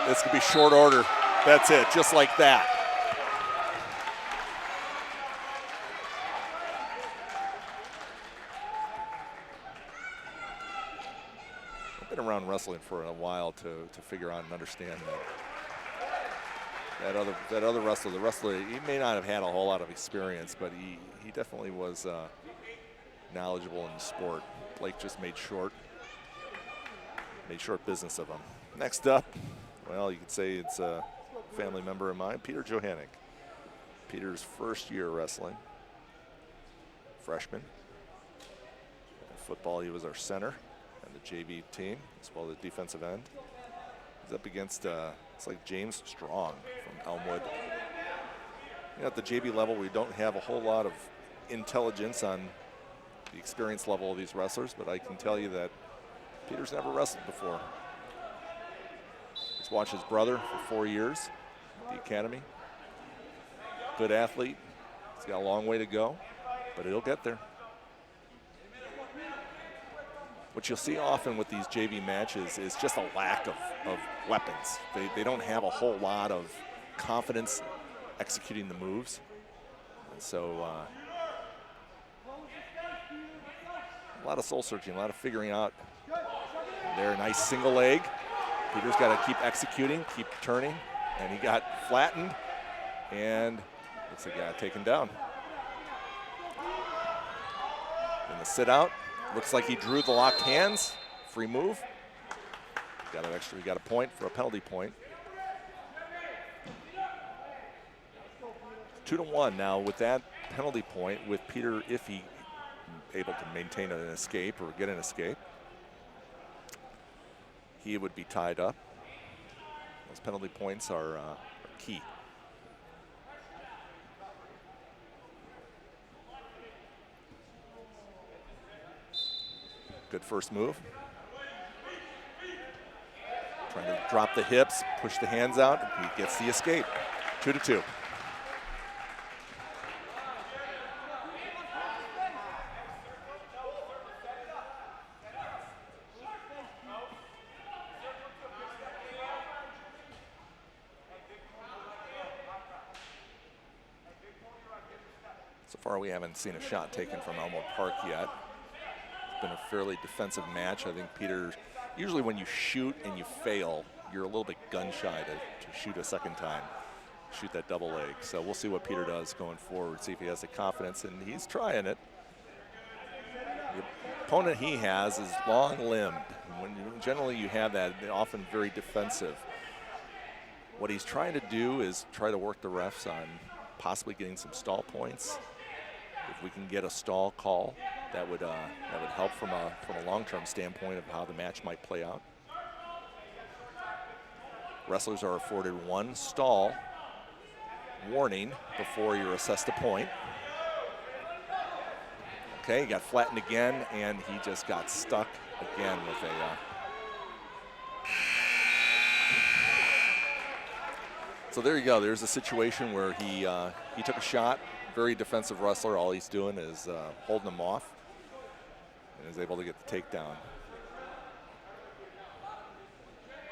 This could be short order. That's it, just like that. I've been around wrestling for a while to figure out and understand that other wrestler, the wrestler, he may not have had a whole lot of experience, but he definitely was knowledgeable in the sport. Blake just made short business of him. Next up, well, you could say it's a family member of mine, Peter Johannick. Peter's first year wrestling, freshman. In football, he was our center and the JV team, as well as the defensive end. He's up against, it's like James Strong from Elmwood. You know, at the JV level, we don't have a whole lot of intelligence on the experience level of these wrestlers, but I can tell you that Peter's never wrestled before. He's watched his brother for 4 years at the academy. Good athlete. He's got a long way to go, but he'll get there. What you'll see often with these JV matches is just a lack of weapons. They don't have a whole lot of confidence executing the moves. And so a lot of soul searching, a lot of figuring out. There, nice single leg. Peter's got to keep executing, keep turning, and he got flattened, and looks like he got taken down. In the sit out, looks like he drew the locked hands. Free move. He got a point for a penalty point. 2-1 now with that penalty point, with Peter, if he able to maintain an escape or get an escape, he would be tied up. Those penalty points are key. Good first move. Trying to drop the hips, push the hands out. He gets the escape. 2-2. So far, we haven't seen a shot taken from Elmwood Park yet. It's been a fairly defensive match. I think Peter, usually when you shoot and you fail, you're a little bit gun shy to shoot a second time, shoot that double leg. So we'll see what Peter does going forward, see if he has the confidence, and he's trying it. opponent he has is long-limbed. Generally you have that, they're often very defensive. What he's trying to do is try to work the refs on possibly getting some stall points. If we can get a stall call, that would help from a long-term standpoint of how the match might play out. Wrestlers are afforded one stall warning before you're assessed a point. Okay, he got flattened again, and he just got stuck again with a. So there you go. There's a situation where he took a shot. Very defensive wrestler. All he's doing is holding him off, and is able to get the takedown.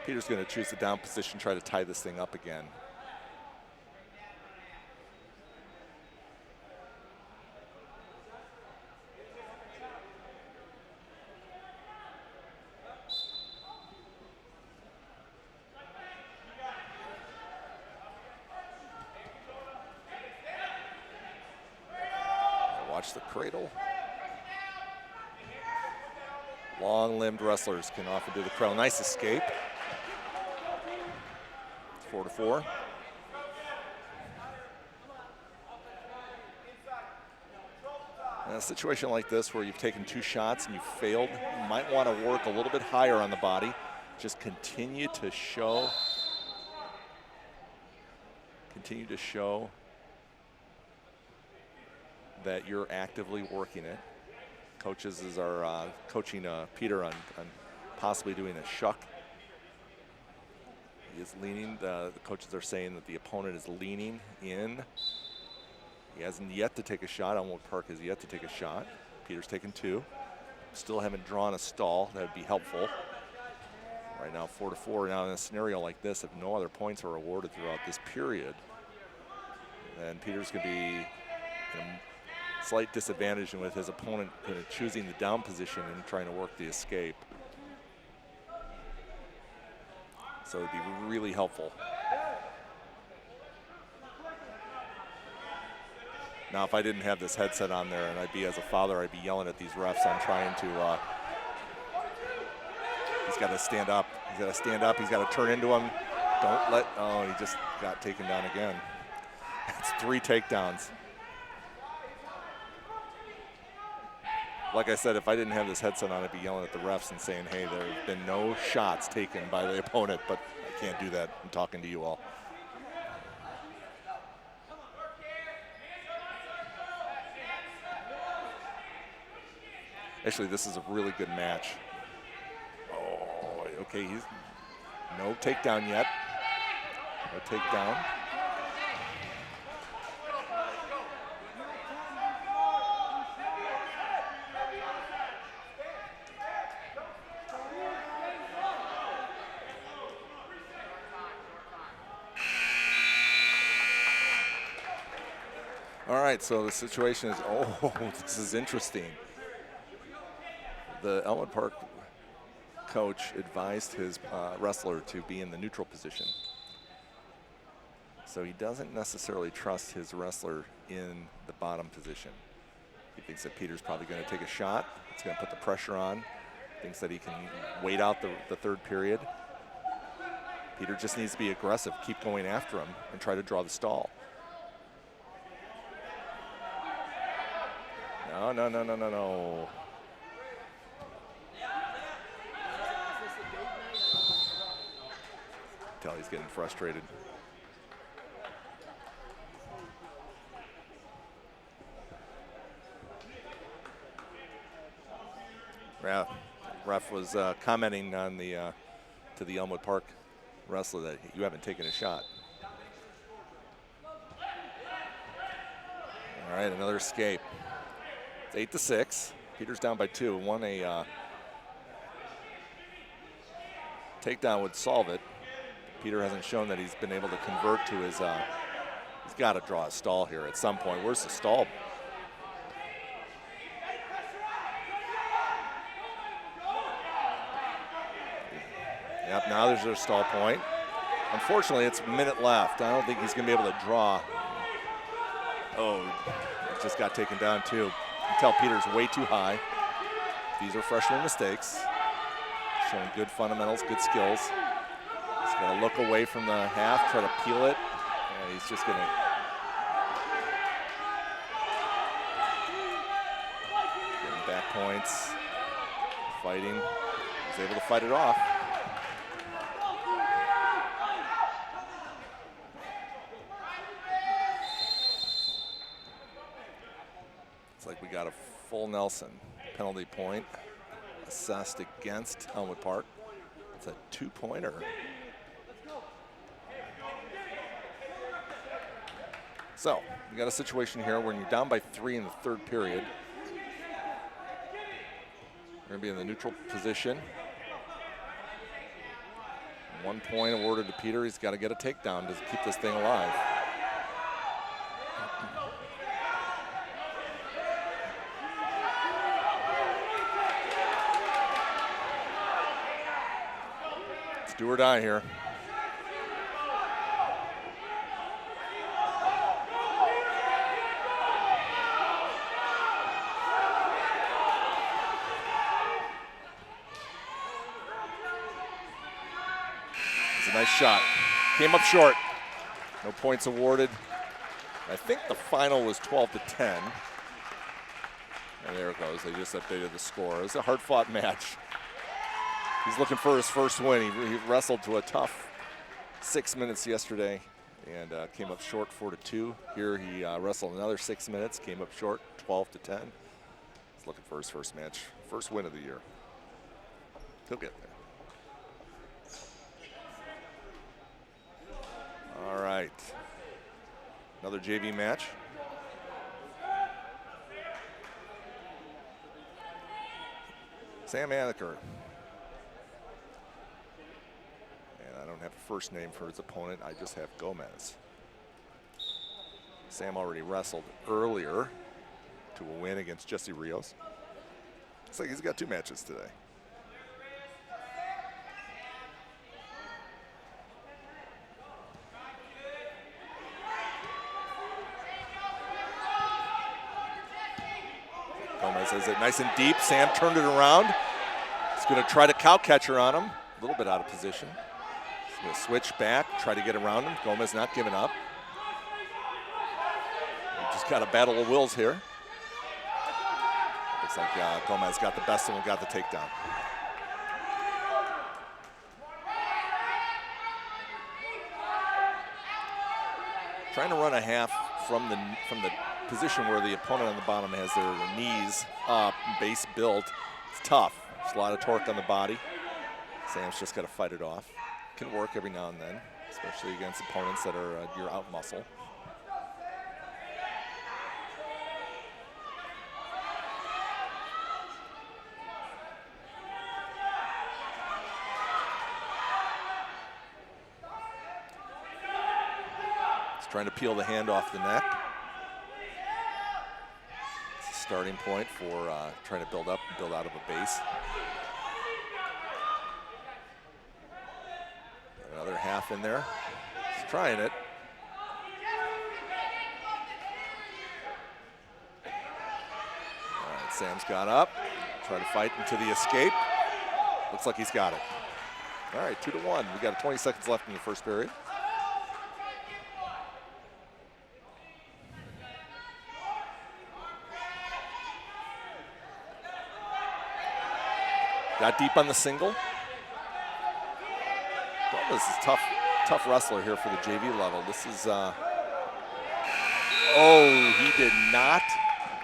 Peter's going to choose the down position, try to tie this thing up again. Watch the cradle. Long-limbed wrestlers can often do the cradle. Nice escape. 4-4. In a situation like this where you've taken two shots and you've failed, you might want to work a little bit higher on the body. Just continue to show that you're actively working it. Coaches are coaching Peter on possibly doing a shuck. He is leaning. The coaches are saying that the opponent is leaning in. He hasn't yet to take a shot. Elmwood Park has yet to take a shot. Peter's taken two. Still haven't drawn a stall. That would be helpful. Right now, 4-4. Now in a scenario like this, if no other points are awarded throughout this period, then Peter's going to be in a slight disadvantage with his opponent kind of choosing the down position and trying to work the escape. So it'd be really helpful. Now, if I didn't have this headset on there and I'd be as a father, I'd be yelling at these refs on trying to, he's got to stand up. He's got to stand up. He's got to turn into him. Don't let, oh, he just got taken down again. It's 3 takedowns. Like I said, if I didn't have this headset on, I'd be yelling at the refs and saying, hey, there have been no shots taken by the opponent, but I can't do that. I'm talking to you all. Actually, this is a really good match. Oh, okay, he's no takedown yet. No takedown. All right, so the situation is, oh, this is interesting. The Elmwood Park coach advised his wrestler to be in the neutral position. So he doesn't necessarily trust his wrestler in the bottom position. He thinks that Peter's probably going to take a shot. It's going to put the pressure on. Thinks that he can wait out the third period. Peter just needs to be aggressive, keep going after him, and try to draw the stall. No, no, no, no, no, no. Tell he's getting frustrated. Yeah, ref was commenting on the to the Elmwood Park wrestler that you haven't taken a shot. All right, another escape. It's 8-6. Peter's down by 2. Won a takedown would solve it. Peter hasn't shown that he's been able to convert to his, he's got to draw a stall here at some point. Where's the stall? Yep, now there's a stall point. Unfortunately, it's a minute left. I don't think he's going to be able to draw. Oh, just got taken down too. You can tell Peter's way too high. these are freshman mistakes. Showing good fundamentals, good skills. He's got to look away from the half, try to peel it. And he's just going to getting back points, fighting. He's able to fight it off. It's like we got a full Nelson penalty point assessed against Elmwood Park. It's a 2-pointer. So we got a situation here when you're down by 3 in the 3rd period. We're going to be in the neutral position. 1 point awarded to Peter. He's got to get a takedown to keep this thing alive. It's do or die here. Nice shot. Came up short. No points awarded. I think the final was 12-10. And there it goes. They just updated the score. It was a hard-fought match. He's looking for his first win. He wrestled to a tough 6 minutes yesterday and came up short 4-2. Here he wrestled another 6 minutes, came up short 12-10. He's looking for his first match, first win of the year. He'll get there. All right, another JV match. Sam Anaker. And I don't have a first name for his opponent, I just have Gomez. Sam already wrestled earlier to a win against Jesse Rios. Looks like he's got 2 matches today. Gomez has it nice and deep. Sam turned it around. He's going to try to cow catcher on him. A little bit out of position. He's going to switch back, try to get around him. Gomez not giving up. We just got a battle of wills here. Looks like Gomez got the best of him, got the takedown. Trying to run a half from the position where the opponent on the bottom has their knees up, base built. It's tough. There's a lot of torque on the body. Sam's just got to fight it off. Can work every now and then, especially against opponents that are your out muscle. He's trying to peel the hand off the neck. Starting point for trying to build up and build out of a base. Another half in there. He's trying it. All right, Sam's got up. Try to fight into the escape. Looks like he's got it. All right, 2-1. We got 20 seconds left in the first period. Got deep on the single. Gomez is tough wrestler here for the JV level. This is, oh, he did not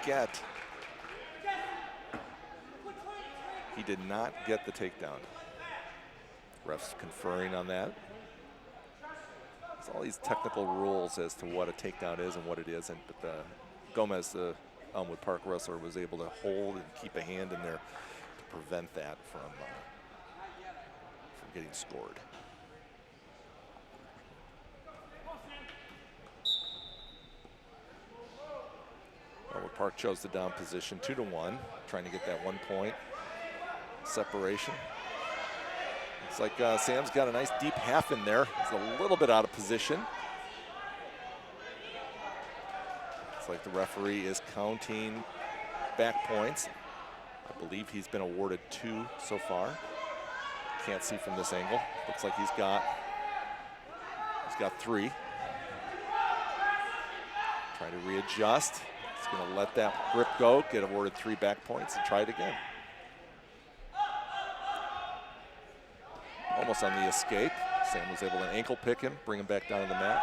get the takedown. Refs conferring on that. There's all these technical rules as to what a takedown is and what it isn't, but Gomez, the Elmwood Park wrestler, was able to hold and keep a hand in there to prevent that from getting scored. Elmwood Park chose the down position, 2-1, trying to get that 1 point separation. Looks like Sam's got a nice deep half in there. He's a little bit out of position. Looks like the referee is counting back points. I believe he's been awarded 2 so far. Can't see from this angle. Looks like he's got 3. Trying to readjust. He's going to let that grip go, get awarded 3 back points, and try it again. Almost on the escape. Sam was able to ankle pick him, bring him back down to the mat.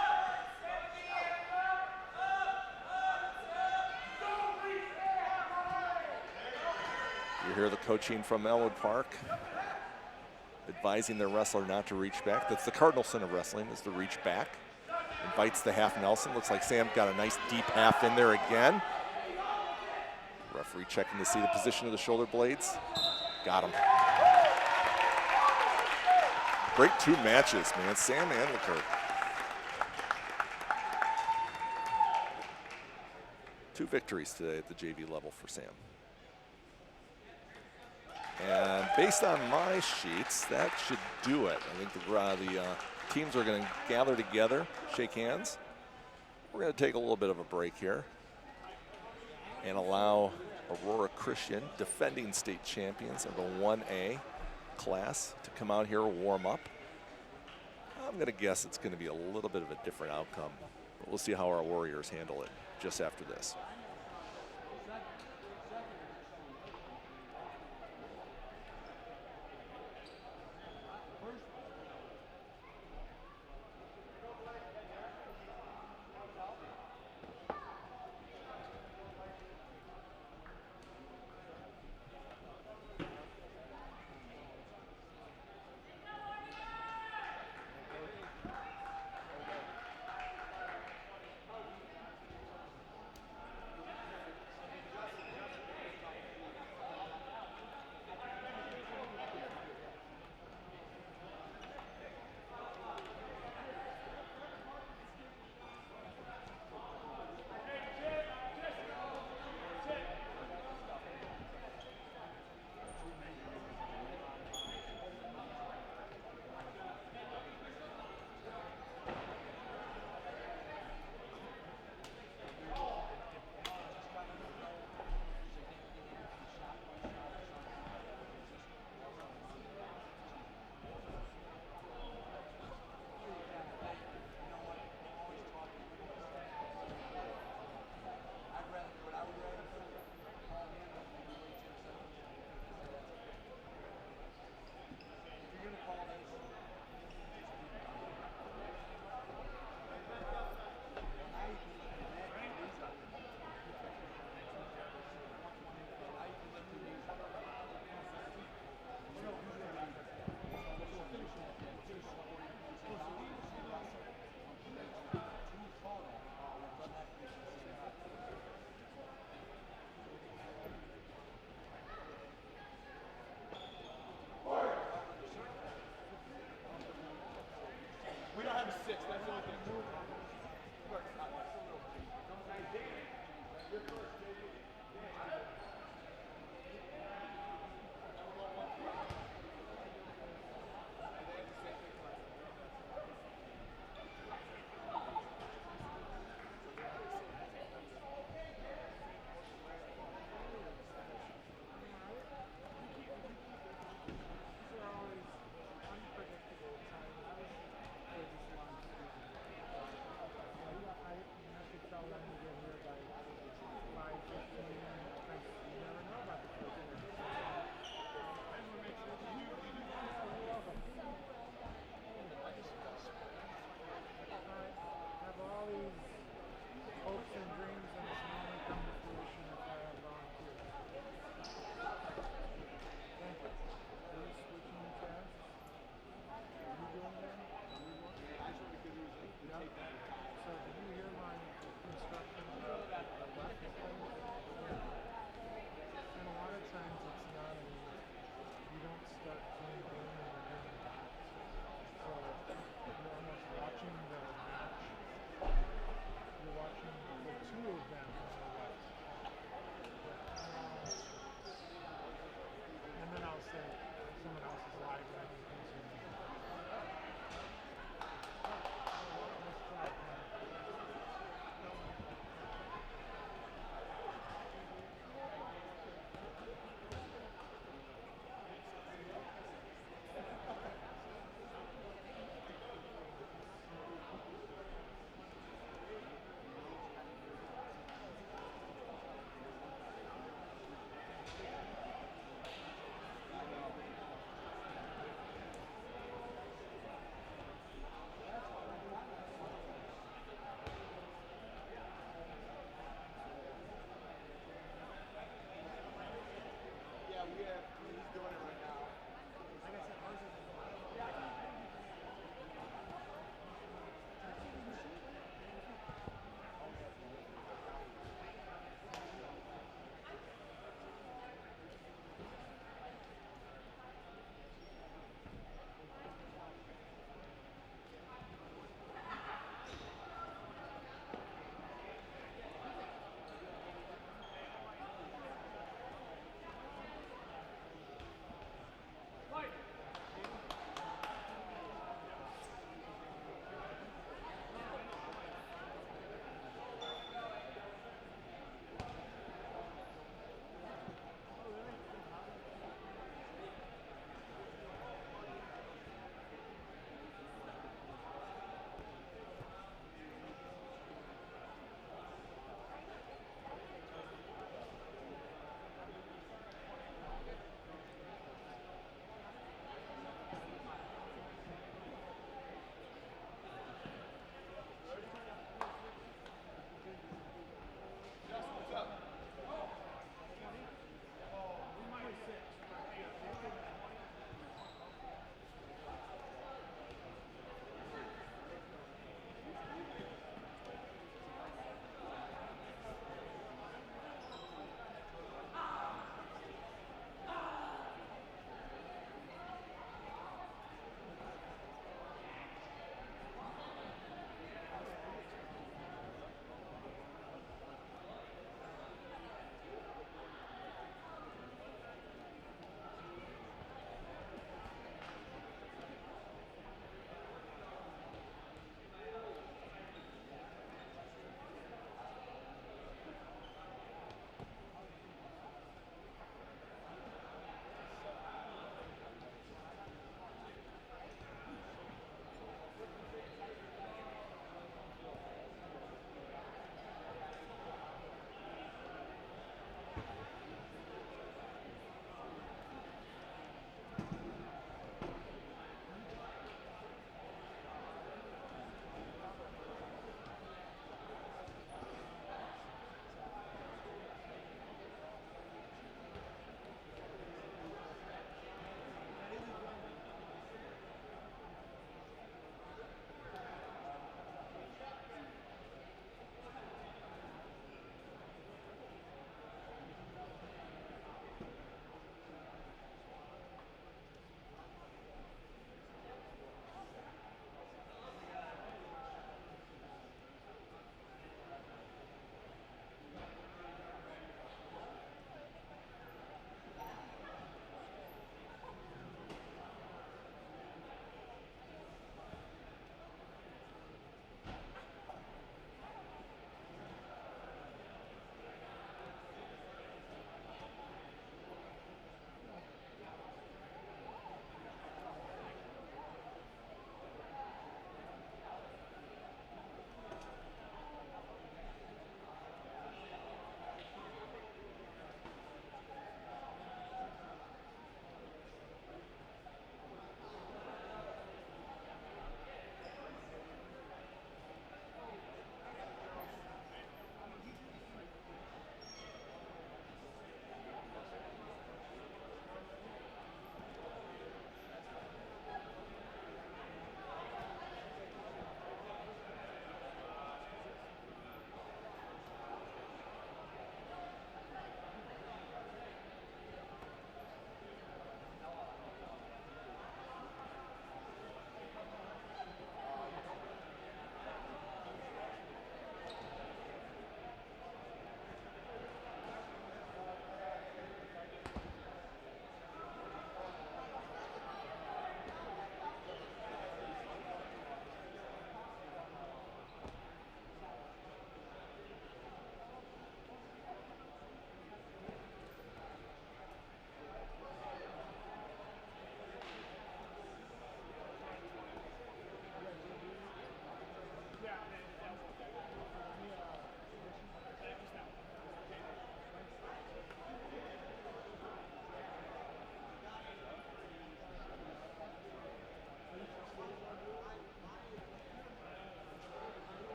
You hear the coaching from Elmwood Park, advising their wrestler not to reach back. That's the cardinal sin of wrestling, is to reach back. Invites the half Nelson. Looks like Sam got a nice deep half in there again. Referee checking to see the position of the shoulder blades. Got him. Great 2 matches, man. Sam and Leclerc. 2 victories today at the JV level for Sam. And based on my sheets, that should do it. I think the teams are going to gather together, shake hands. We're going to take a little bit of a break here and allow Aurora Christian, defending state champions of the 1A class, to come out here and warm up. I'm going to guess it's going to be a little bit of a different outcome, but we'll see how our Warriors handle it just after this.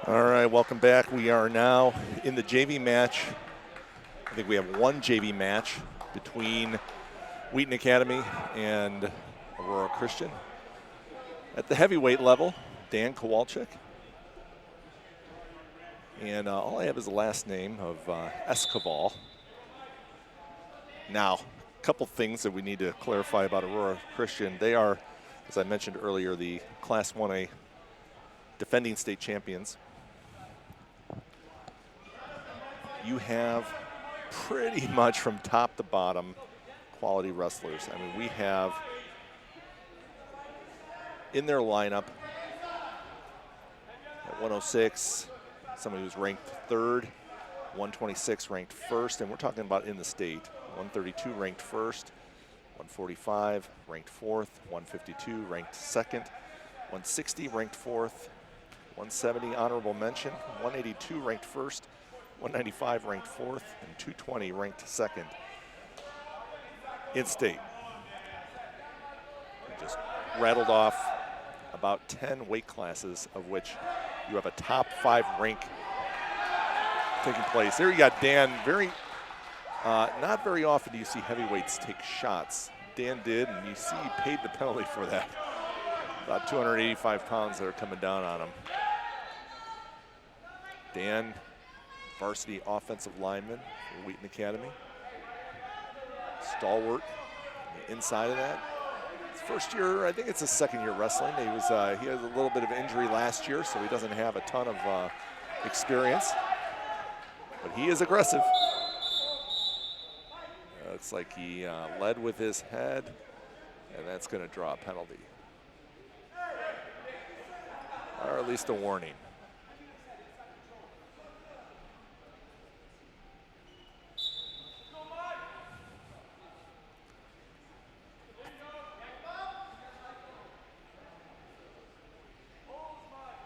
All right, welcome back. We are now in the JV match. I think we have one JV match between Wheaton Academy and Aurora Christian. At the heavyweight level, Dan Kowalczyk. And all I have is the last name of Escobar. Now, a couple things that we need to clarify about Aurora Christian. They are, as I mentioned earlier, the Class 1A defending state champions. You have pretty much from top to bottom quality wrestlers. I mean, we have in their lineup at 106, somebody who's ranked 3rd, 126 ranked 1st, and we're talking about in the state. 132 ranked 1st, 145 ranked 4th, 152 ranked 2nd, 160 ranked 4th, 170 honorable mention, 182 ranked 1st, 195 ranked 4th, and 220 ranked 2nd in state. We just rattled off about 10 weight classes, of which you have a top 5 rank taking place. There you got Dan. Not very often do you see heavyweights take shots. Dan did, and you see he paid the penalty for that. About 285 pounds that are coming down on him. Dan, varsity offensive lineman for Wheaton Academy. Stalwart on the inside of that. His first year, I think it's his second year wrestling. He had a little bit of injury last year, so he doesn't have a ton of experience. But he is aggressive. Looks like he led with his head, and that's going to draw a penalty. Or at least a warning.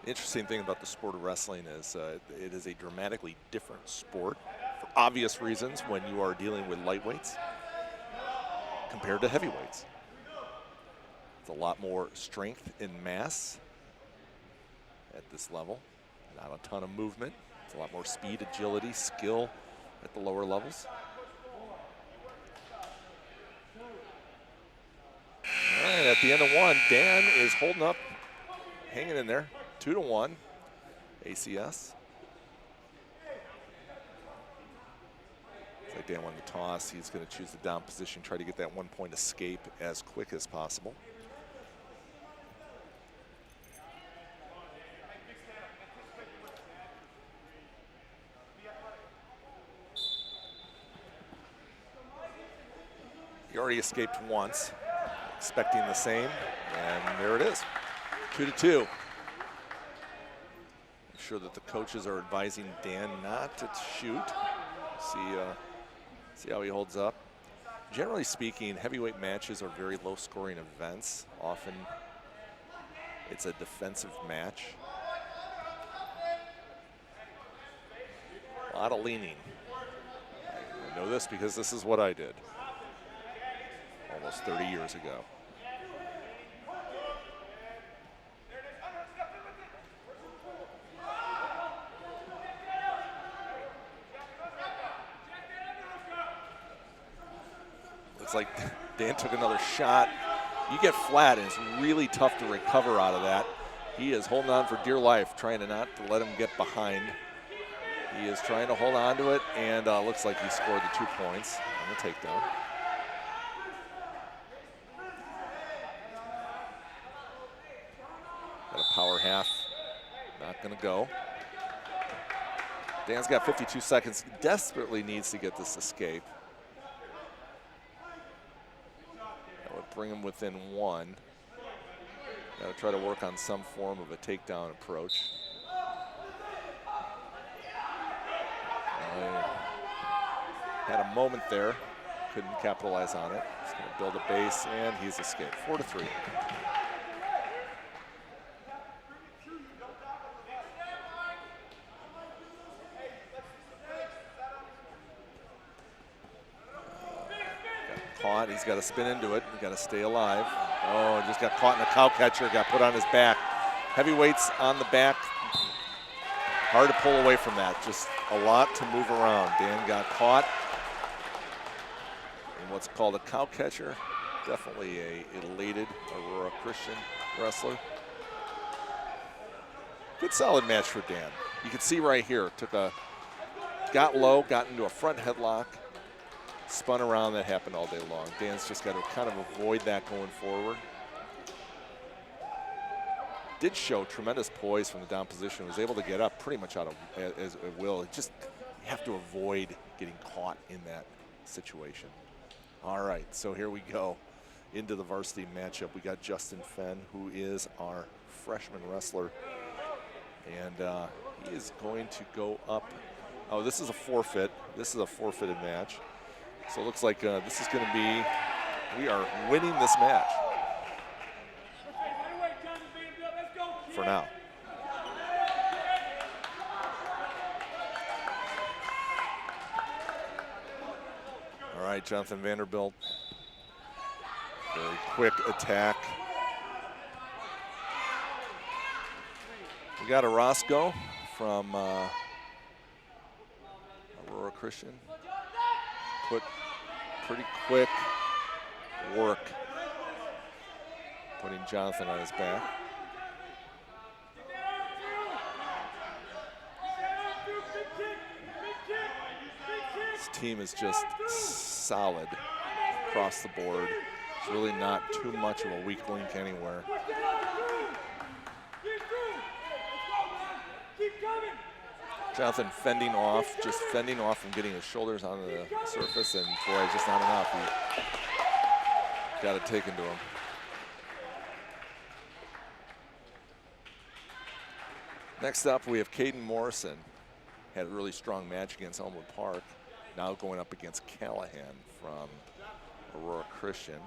The interesting thing about the sport of wrestling is it is a dramatically different sport for obvious reasons when you are dealing with lightweights compared to heavyweights. It's a lot more strength and mass at this level, not a ton of movement. It's a lot more speed, agility, skill at the lower levels. All right, at the end of one, Dan is holding up, hanging in there. 2-1, ACS. It's like Dan won the toss. He's going to choose the down position, try to get that 1 point escape as quick as possible. He already escaped once, expecting the same, and there it is, 2-2. Sure that the coaches are advising Dan not to shoot. See how he holds up. Generally speaking, heavyweight matches are very low-scoring events. Often, it's a defensive match. A lot of leaning. I know this because this is what I did almost 30 years ago. It's like Dan took another shot. You get flat, and it's really tough to recover out of that. He is holding on for dear life, trying to not to let him get behind. He is trying to hold on to it, and looks like he scored the 2 points on the takedown. Got a power half, not gonna go. Dan's got 52 seconds, desperately needs to get this escape. Bring him within 1. Got to try to work on some form of a takedown approach. Had a moment there, couldn't capitalize on it. He's going to build a base, and he's escaped. 4-3. Caught. He's got to spin into it. He's got to stay alive. Oh, just got caught in a cow catcher. Got put on his back. Heavyweights on the back. Hard to pull away from that. Just a lot to move around. Dan got caught in what's called a cow catcher. Definitely a elated Aurora Christian wrestler. Good solid match for Dan. You can see right here, got low, got into a front headlock, spun around. That happened all day long. Dan's just got to kind of avoid that going forward. Did show tremendous poise from the down position. Was able to get up pretty much out of as it will. Just you have to avoid getting caught in that situation. All right, so here we go into the varsity matchup. We got Justin Fenn, who is our freshman wrestler, and he is going to go up. Oh, this is a forfeit. This is a forfeited match. So it looks like this is going to be, we are winning this match for now. All right, Jonathan Vanderbilt. Very quick attack. We got Orozco from Aurora Christian. Put pretty quick work putting Jonathan on his back. This team is just solid across the board. It's really not too much of a weak link anywhere. Jonathan fending off, just fending off from getting his shoulders onto the surface, and boy, just not enough. He got it taken to him. Next up, we have Caden Morrison. Had a really strong match against Elmwood Park. Now going up against Callahan from Aurora Christian.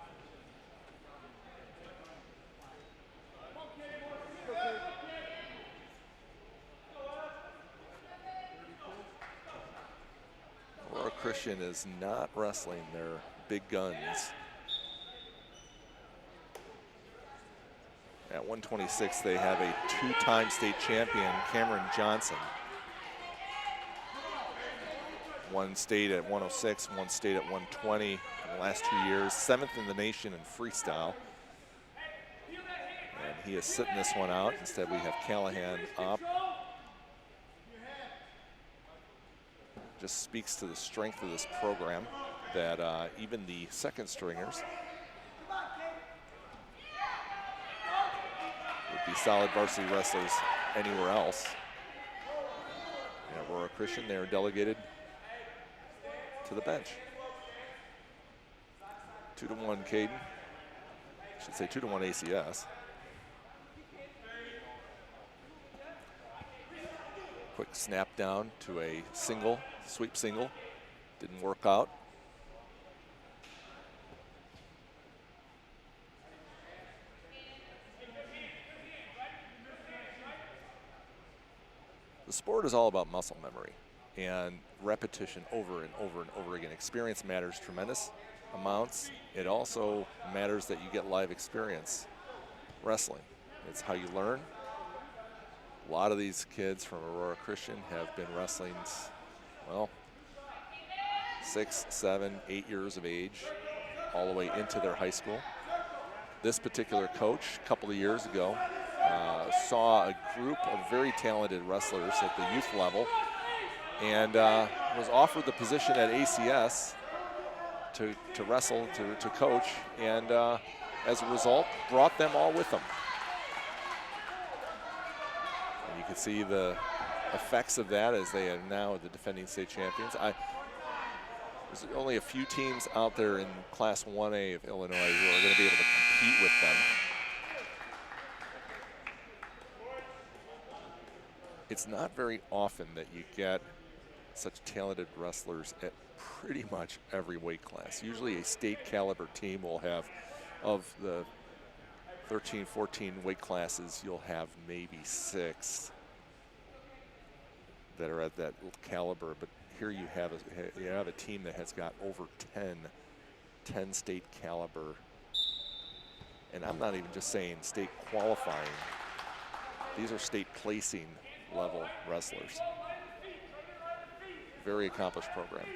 Aurora Christian is not wrestling their big guns. At 126, they have a two-time state champion, Cameron Johnson. One state at 106, one state at 120 in the last 2 years, 7th in the nation in freestyle. And he is sitting this one out. Instead, we have Callahan up. Just speaks to the strength of this program that even the second stringers would be solid varsity wrestlers anywhere else. And Aurora Christian, they are delegated to the bench. 2-1 Caden. I should say 2-1 ACS. Quick snap down to a single, sweep single. Didn't work out. The sport is all about muscle memory and repetition over and over and over again. Experience matters tremendous amounts. It also matters that you get live experience wrestling. It's how you learn. A lot of these kids from Aurora Christian have been wrestling, well, 6, 7, 8 years of age, all the way into their high school. This particular coach, a couple of years ago, saw a group of very talented wrestlers at the youth level and was offered the position at ACS to wrestle, to coach, and as a result, brought them all with him. And you can see the effects of that as they are now the defending state champions. There's only a few teams out there in Class 1A of Illinois who are going to be able to compete with them. It's not very often that you get such talented wrestlers at pretty much every weight class. Usually a state caliber team will have, of the 13, 14 weight classes, you'll have maybe 6 that are at that caliber. But here you have a team that has got over 10 state caliber. And I'm not even just saying state qualifying. These are state placing level wrestlers. Very accomplished program.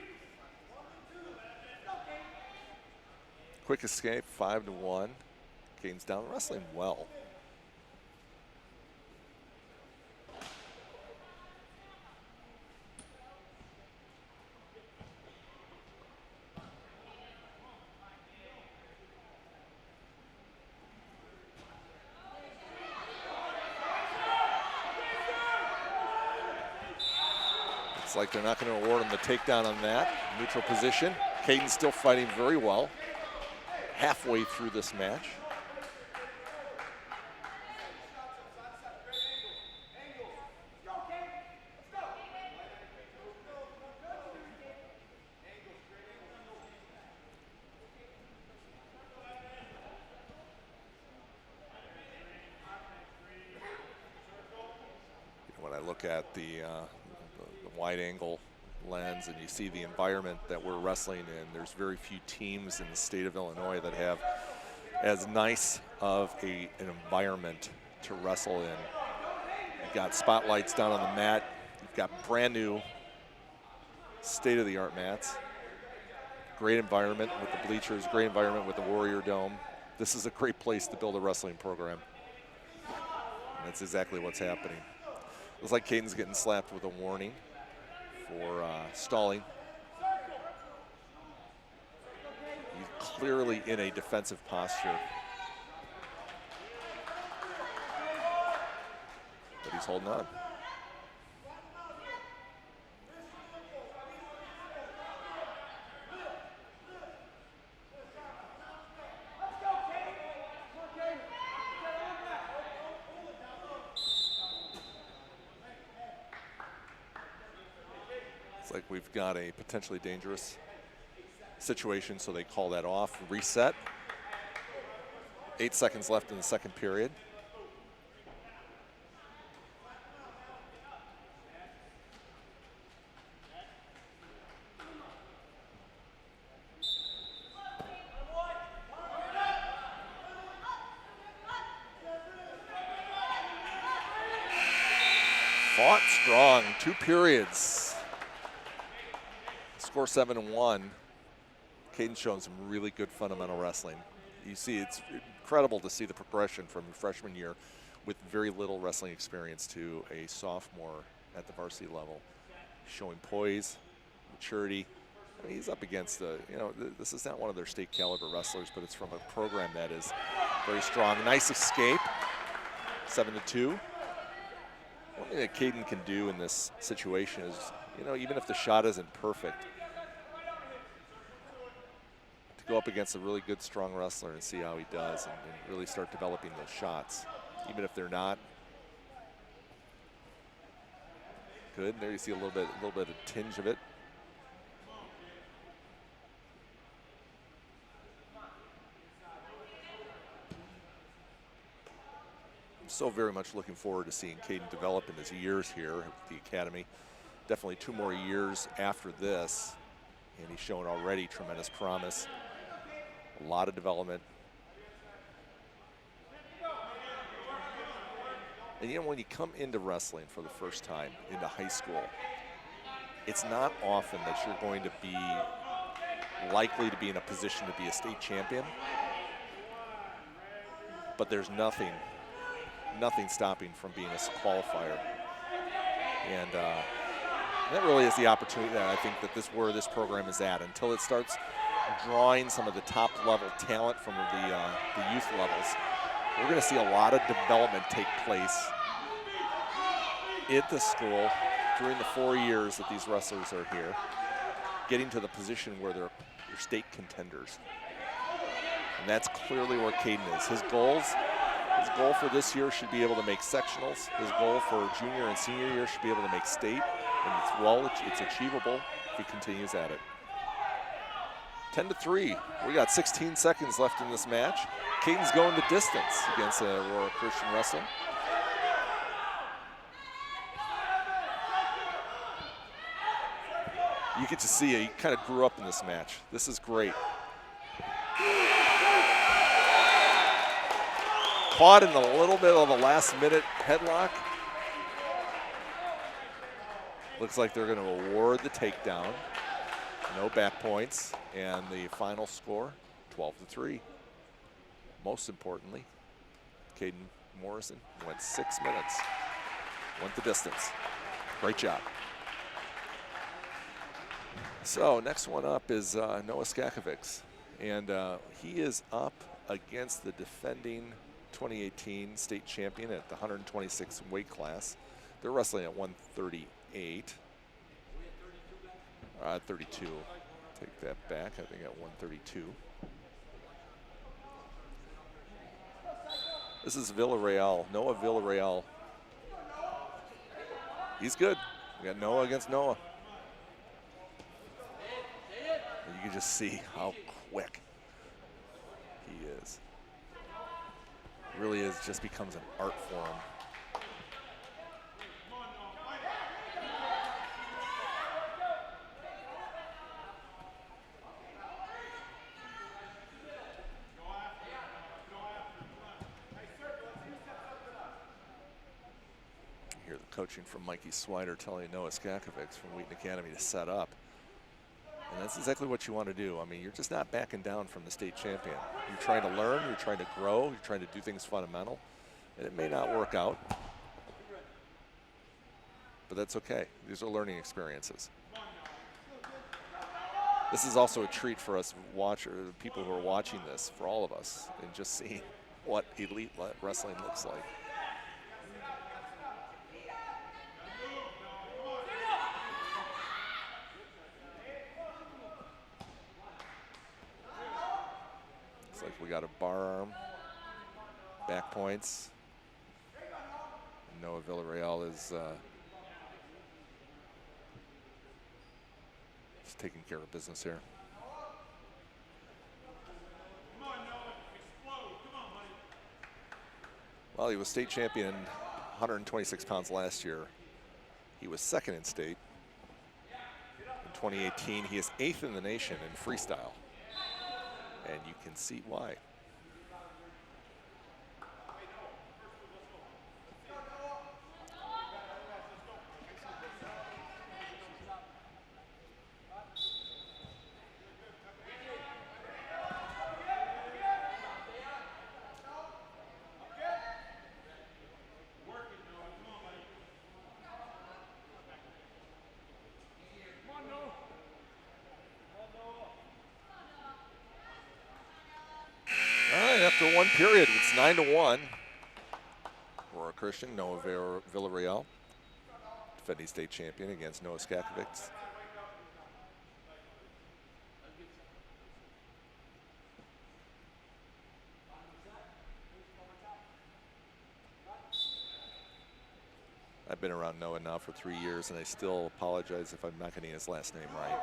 Quick escape, 5-1. Caden's down, wrestling well. Looks like they're not going to award him the takedown on that. Neutral position. Caden's still fighting very well. Halfway through this match. When I look at the wide angle lens and you see the environment that we're wrestling in, there's very few teams in the state of Illinois that have as nice of an environment to wrestle in. You've got spotlights down on the mat. You've got brand new state-of-the-art mats. Great environment with the bleachers, great environment with the Warrior Dome. This is a great place to build a wrestling program. And that's exactly what's happening. Looks like Caden's getting slapped with a warning for stalling. He's clearly in a defensive posture. But he's holding on. Like we've got a potentially dangerous situation, so they call that off. Reset. 8 seconds left in the second period. Fought strong, 2 periods. Score 7-1. Caden's showing some really good fundamental wrestling. You see, it's incredible to see the progression from freshman year with very little wrestling experience to a sophomore at the varsity level. Showing poise, maturity. I mean, he's up against this is not one of their state caliber wrestlers, but it's from a program that is very strong. Nice escape, 7-2. One thing that Caden can do in this situation is, even if the shot isn't perfect, go up against a really good, strong wrestler and see how he does and really start developing those shots, even if they're not good. There you see a little bit of tinge of it. I'm so very much looking forward to seeing Caden develop in his years here at the academy. Definitely 2 more years after this, and he's shown already tremendous promise. A lot of development. And when you come into wrestling for the first time, into high school, it's not often that you're going to be likely to be in a position to be a state champion. But there's nothing stopping from being a qualifier. And that really is the opportunity that I think that where this program is at until it starts drawing some of the top level talent from the youth levels. We're going to see a lot of development take place at the school during the 4 years that these wrestlers are here, getting to the position where they're state contenders. And that's clearly where Caden is. His goal for this year should be able to make sectionals. His goal for junior and senior year should be able to make state. And it's achievable if he continues at it. 10-3. We got 16 seconds left in this match. Caden's going the distance against Aurora Christian Wrestling. You get to see he kind of grew up in this match. This is great. Caught in a little bit of a last-minute headlock. Looks like they're going to award the takedown. No back points, and the final score, 12-3. Most importantly, Caden Morrison went 6 minutes, went the distance. Great job. So next one up is Noah Skakovics, and he is up against the defending 2018 state champion at the 126 weight class. They're wrestling at 138. 32. Take that back. I think at 132. This is Villarreal. Noah Villarreal. He's good. We got Noah against Noah. And you can just see how quick he is. It really is, just becomes an art form. Coaching from Mikey Swider telling Noah Skakovics from Wheaton Academy to set up. And that's exactly what you want to do. I mean, you're just not backing down from the state champion. You're trying to learn, you're trying to grow, you're trying to do things fundamental. And it may not work out, but that's okay. These are learning experiences. This is also a treat for us people who are watching this, for all of us, and just seeing what elite wrestling looks like. We got a bar arm, back points. Noah Villarreal is taking care of business here. Well, he was state champion 126 pounds last year. He was second in state. In 2018, he is 8th in the nation in freestyle. And you can see why. After one period, it's 9-1. Aurora Christian, Noah Villarreal, defending state champion against Noah Skakovics. I've been around Noah now for 3 years, and I still apologize if I'm not getting his last name right.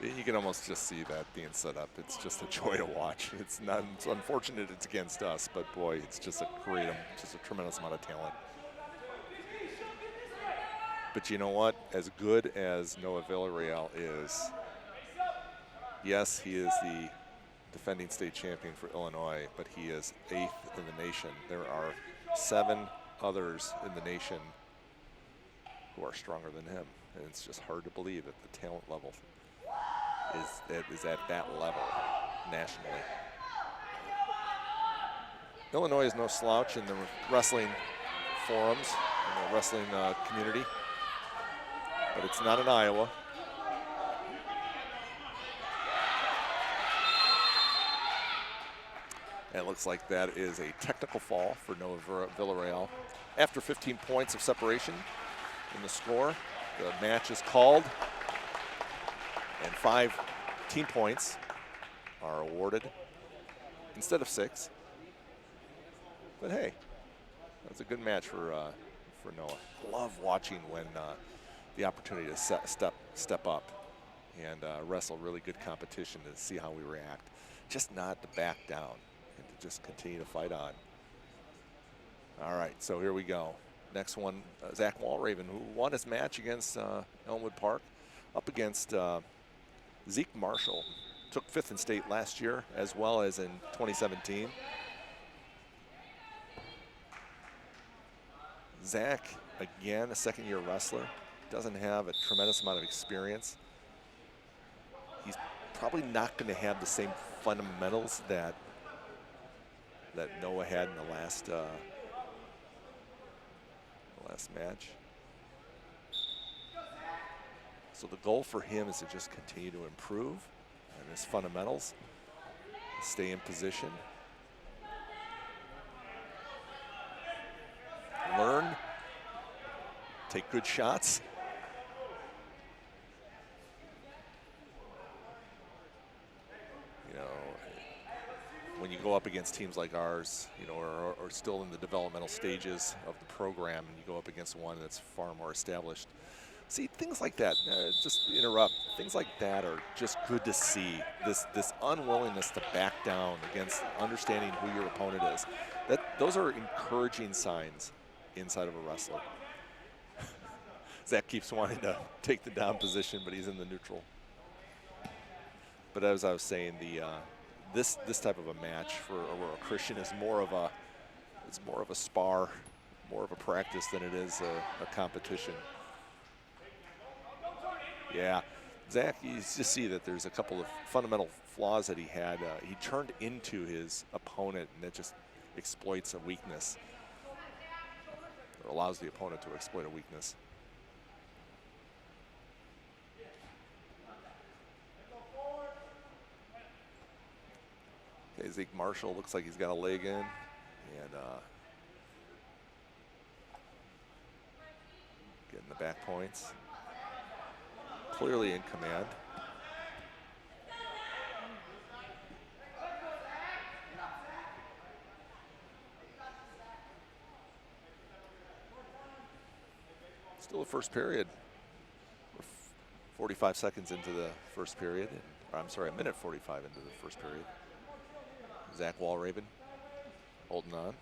You can almost just see that being set up. It's just a joy to watch. It's unfortunate it's against us, but boy, it's just a tremendous amount of talent. But you know what? As good as Noah Villarreal is, yes, he is the defending state champion for Illinois, but he is 8th in the nation. There are 7 others in the nation who are stronger than him. And it's just hard to believe that the talent level is at that level nationally. Illinois is no slouch in the wrestling forums, in the wrestling community, but it's not in Iowa. And it looks like that is a technical fall for Noah Villarreal. After 15 points of separation in the score, the match is called, and 5 team points are awarded instead of 6. But hey, that's a good match for Noah. Love watching when the opportunity to step up. and wrestle really good competition to see how we react. Just not to back down and to just continue to fight on. All right, so here we go. Next one, Zach Walraven, who won his match against Elmwood Park, up against Zeke Marshall. Took 5th in state last year, as well as in 2017. Zach, again, a second-year wrestler, doesn't have a tremendous amount of experience. He's probably not going to have the same fundamentals that Noah had in the last match. So the goal for him is to just continue to improve on his fundamentals, stay in position, learn, take good shots. You know, when you go up against teams like ours, you know, or still in the developmental stages of the program, and you go up against one that's far more established. See, things like that, just to interrupt, things like that are just good to see. This unwillingness to back down against understanding who your opponent is. Those are encouraging signs inside of a wrestler. Zach keeps wanting to take the down position, but he's in the neutral. But as I was saying, this type of a match for Aurora Christian is more of a spar, more of a practice than it is a competition. Yeah, Zach, you just see that there's a couple of fundamental flaws that he had. He turned into his opponent, and that just exploits a weakness, or allows the opponent to exploit a weakness. Okay, Zeke Marshall looks like he's got a leg in, and getting the back points. Clearly in command. Still a first period. We're 45 seconds into the first period. Or I'm sorry, a minute 45 into the first period. Zach Walraven holding on.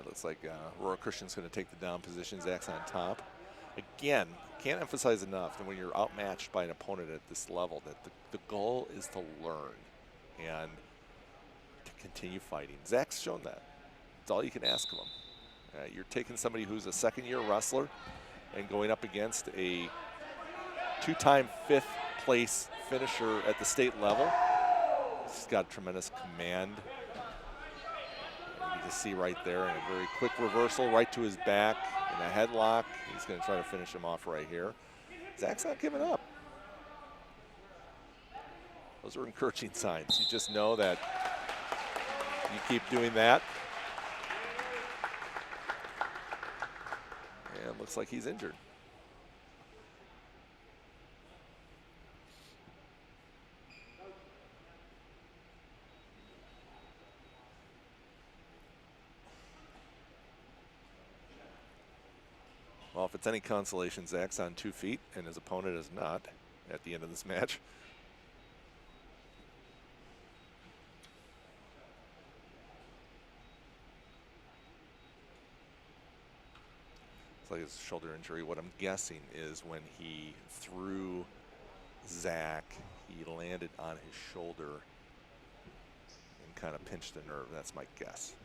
Looks like Aurora Christian's going to take the down position. Zach's on top. Again, can't emphasize enough that when you're outmatched by an opponent at this level, that the goal is to learn and to continue fighting. Zach's shown that. That's all you can ask of him. You're taking somebody who's a second-year wrestler and going up against a 2-time 5th place finisher at the state level. He's got tremendous command. You can see right there, and a very quick reversal right to his back and a headlock. He's going to try to finish him off right here. Zach's not giving up. Those are encouraging signs. You just know that you keep doing that. And looks like he's injured. Well, if it's any consolation, Zach's on 2 feet and his opponent is not at the end of this match. It's like his shoulder injury. What I'm guessing is when he threw Zach, he landed on his shoulder and kind of pinched a nerve. That's my guess.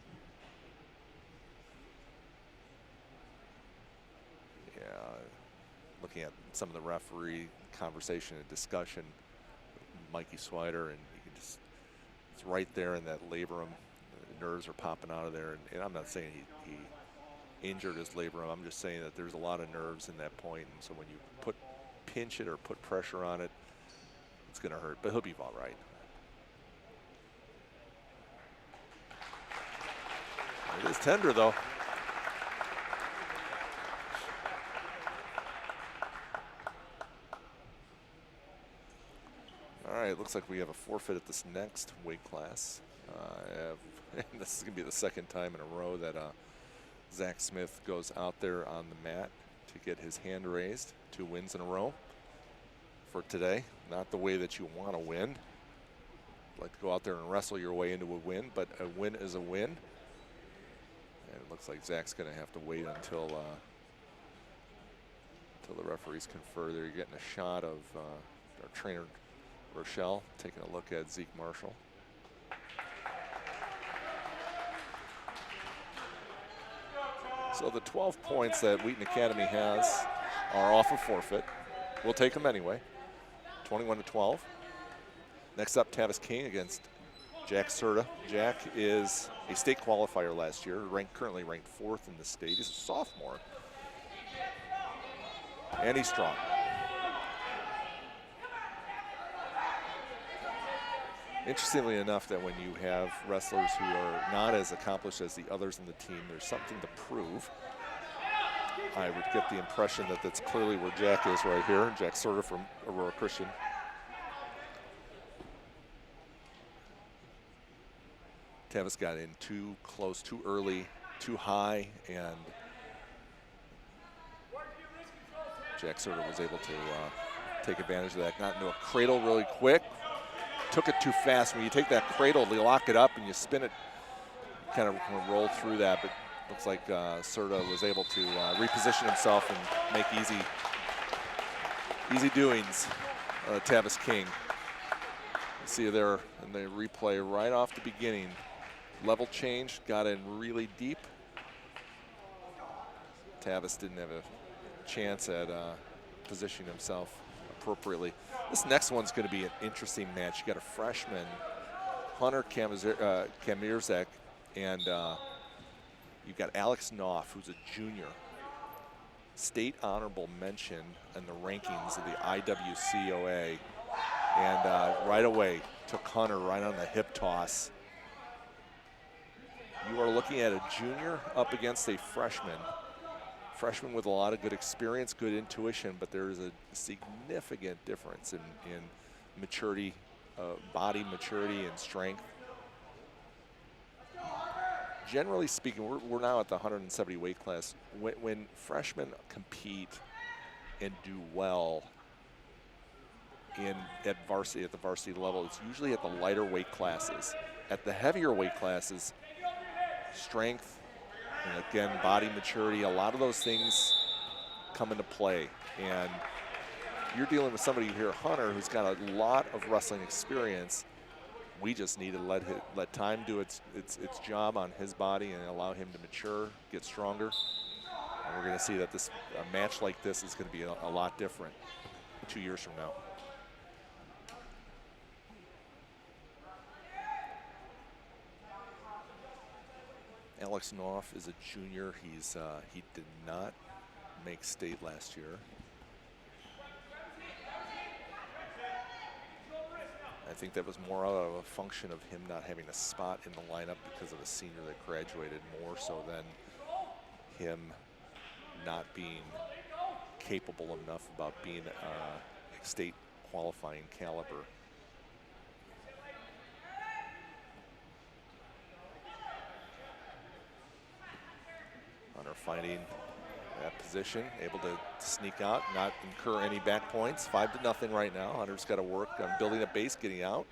Looking at some of the referee conversation and discussion, Mikey Swider, and you can just, it's right there in that labrum. The nerves are popping out of there. And I'm not saying he injured his labrum. I'm just saying that there's a lot of nerves in that point. And so when you pinch it or put pressure on it, it's going to hurt. But he'll be all right. It is tender, though. All right, looks like we have a forfeit at this next weight class. This is going to be the second time in a row that Zach Smith goes out there on the mat to get his hand raised. 2 wins in a row for today. Not the way that you want to win. Like to go out there and wrestle your way into a win, but a win is a win. And it looks like Zach's going to have to wait until the referees confer. They're getting a shot of our trainer Rochelle taking a look at Zeke Marshall. So the 12 points that Wheaton Academy has are off a forfeit. We'll take them anyway. 21-12. Next up, Tavis King against Jack Serta. Jack is a state qualifier last year, currently ranked 4th in the state. He's a sophomore. And he's strong. Interestingly enough, that when you have wrestlers who are not as accomplished as the others in the team, there's something to prove. I would get the impression that that's clearly where Jack is right here. Jack Serta from Aurora Christian. Tavis got in too close, too early, too high, and Jack Serta was able to take advantage of that. Got into a cradle really quick. Took it too fast. When you take that cradle, you lock it up and you spin it, kind of roll through that. But looks like Serta was able to reposition himself and make easy doings. Tavis King. You see there in the replay right off the beginning. Level change, got in really deep. Tavis didn't have a chance at positioning himself appropriately. This next one's going to be an interesting match. You got a freshman, Hunter Kamirzak, and you've got Alex Knopf, who's a junior. State honorable mention in the rankings of the IWCOA. And right away, took Hunter right on the hip toss. You are looking at a junior up against a freshman. Freshman with a lot of good experience, good intuition, but there is a significant difference in maturity, body maturity and strength. Generally speaking, we're now at the 170 weight class. When freshmen compete and do well at the varsity level, it's usually at the lighter weight classes. At the heavier weight classes, strength, and again, body maturity, a lot of those things come into play. And you're dealing with somebody here, Hunter, who's got a lot of wrestling experience. We just need to let time do its job on his body and allow him to mature, get stronger. And we're going to see that a match like this is going to be a lot different 2 years from now. Alex Knopf is a junior. He did not make state last year. I think that was more out of a function of him not having a spot in the lineup because of a senior that graduated, more so than him not being capable enough about being a state qualifying caliber. Hunter finding that position, able to sneak out, not incur any back points. 5-0 right now. Hunter's got to work on building a base, getting out,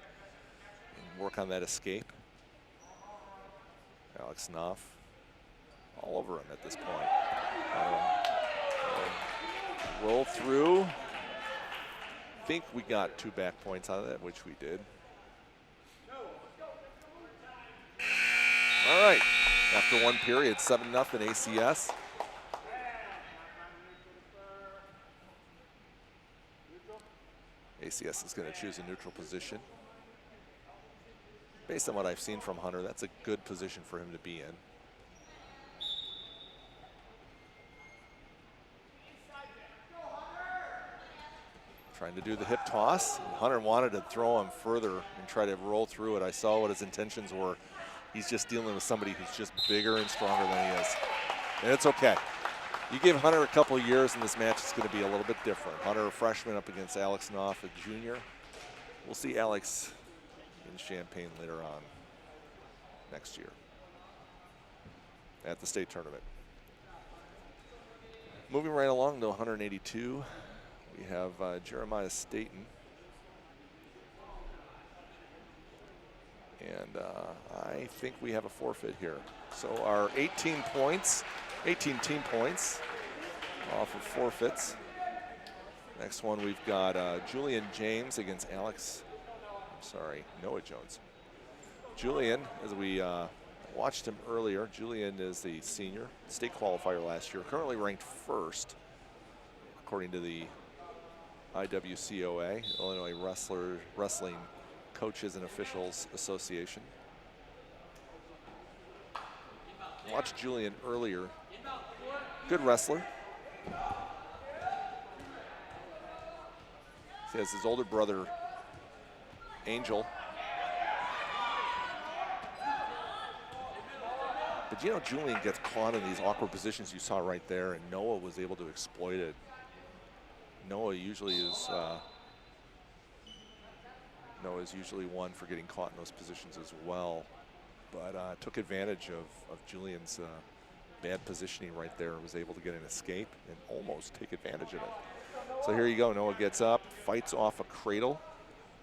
and work on that escape. Alex Knopf all over him at this point. Roll through. I think we got 2 back points out of that, which we did. All right. After 1 period, 7-0 ACS. ACS is going to choose a neutral position. Based on what I've seen from Hunter, that's a good position for him to be in. Trying to do the hip toss. Hunter wanted to throw him further and try to roll through it. I saw what his intentions were. He's just dealing with somebody who's just bigger and stronger than he is. And it's okay. You give Hunter a couple of years and this match is going to be a little bit different. Hunter, a freshman, up against Alex Knopf, a junior. we'll see Alex in Champaign later on next year at the state tournament. Moving right along to 182, we have Jeremiah Staten. And I think we have a forfeit here. So our 18 team points off of forfeits. Next one we've got Julian James against Noah Jones. Julian, as we watched him earlier, Julian is the senior, state qualifier last year, currently ranked first, according to the IWCOA, Illinois Wrestling Coaches and Officials Association. Watched Julian earlier. Good wrestler. He has his older brother, Angel. But you know, Julian gets caught in these awkward positions you saw right there, and Noah was able to exploit it. Noah usually is one for getting caught in those positions as well, but took advantage of Julian's bad positioning right there, was able to get an escape and almost take advantage of it. So here you go, Noah gets up, fights off a cradle,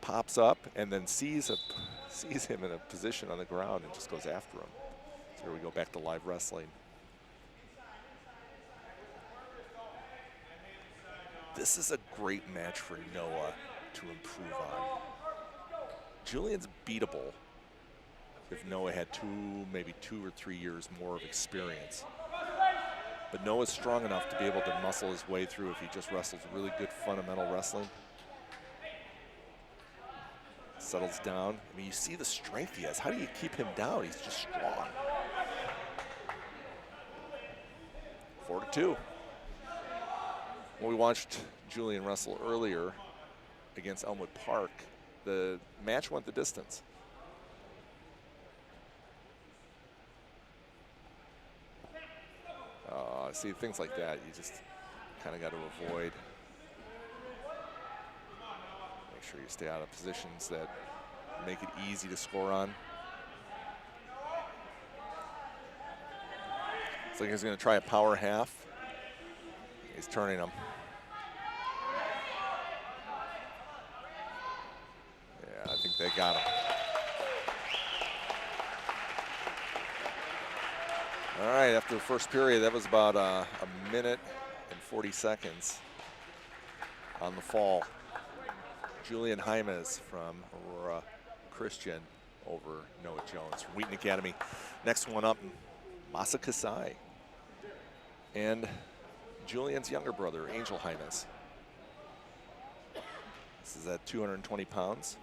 pops up, and then sees him in a position on the ground and just goes after him. So here we go, back to live wrestling. This is a great match for Noah to improve on. Julian's beatable if Noah had maybe 2 or 3 years more of experience. But Noah's strong enough to be able to muscle his way through if he just wrestles really good fundamental wrestling. Settles down. I mean, you see the strength he has. How do you keep him down? He's just strong. 4-2. When we watched Julian wrestle earlier against Elmwood Park, the match went the distance. See, things like that, you just kind of got to avoid. Make sure you stay out of positions that make it easy to score on. Looks like he's going to try a power half. He's turning him. Yeah, I think they got him. All right, after the first period, that was about a minute and 40 seconds on the fall. Julian Jaimes from Aurora Christian over Noah Jones from Wheaton Academy. Next one up, Masa Kasai. And Julian's younger brother, Angel Jaimes. This is at 220 pounds.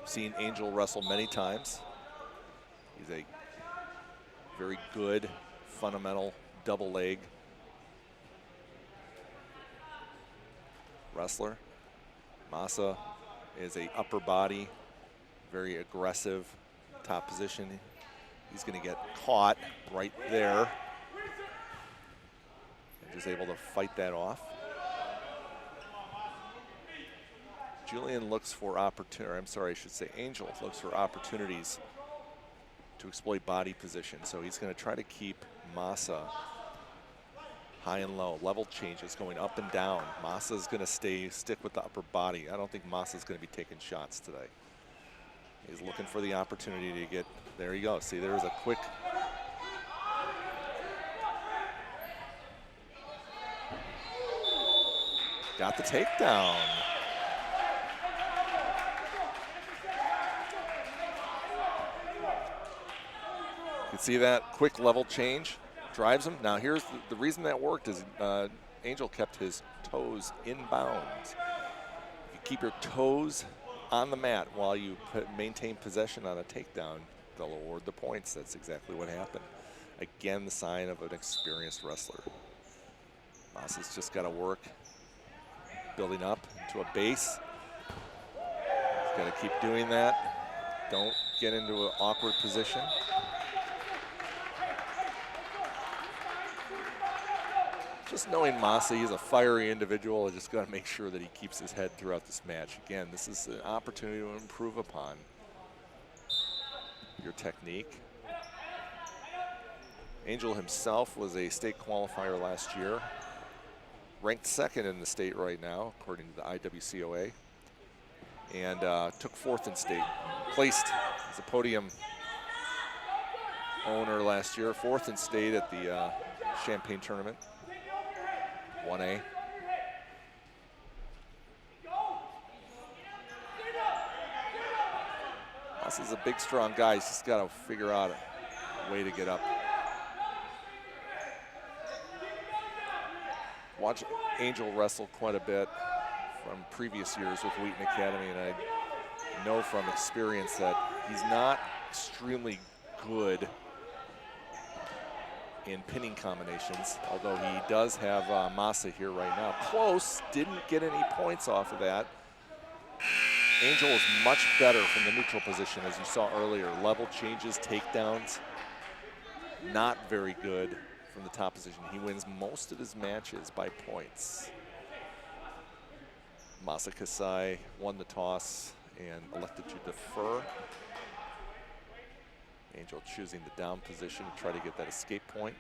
Seen Angel wrestle many times. He's a very good fundamental double leg wrestler. Masa is a upper body, very aggressive top position. He's going to get caught right there. And just able to fight that off. Julian looks for Angel looks for opportunities to exploit body position. So he's going to try to keep Masa high and low. Level changes going up and down. Masa's going to stick with the upper body. I don't think Masa's going to be taking shots today. He's looking for the opportunity to get, there you go. See, there's a quick. Got the takedown. You can see that quick level change, drives him. Now here's the reason that worked is Angel kept his toes in bounds. If you keep your toes on the mat while you maintain possession on a takedown, they'll award the points. That's exactly what happened. Again, the sign of an experienced wrestler. Masa's just got to work, building up to a base. He's got to keep doing that. Don't get into an awkward position. Just knowing Massa, he's a fiery individual. I just got to make sure that he keeps his head throughout this match. Again, this is an opportunity to improve upon your technique. Angel himself was a state qualifier last year, ranked second in the state right now, according to the IWCOA, and took fourth in state. Placed as a podium owner last year, fourth in state at the Champaign tournament, 1A. This is a big, strong guy. He's just got to figure out a way to get up. Watch Angel wrestle quite a bit from previous years with Wheaton Academy, and I know from experience that he's not extremely good in pinning combinations, although he does have Massa here right now. Close, didn't get any points off of that. Angel is much better from the neutral position, as you saw earlier. Level changes, takedowns, not very good from the top position. He wins most of his matches by points. Masa Kasai won the toss and elected to defer. Angel choosing the down position to try to get that escape point.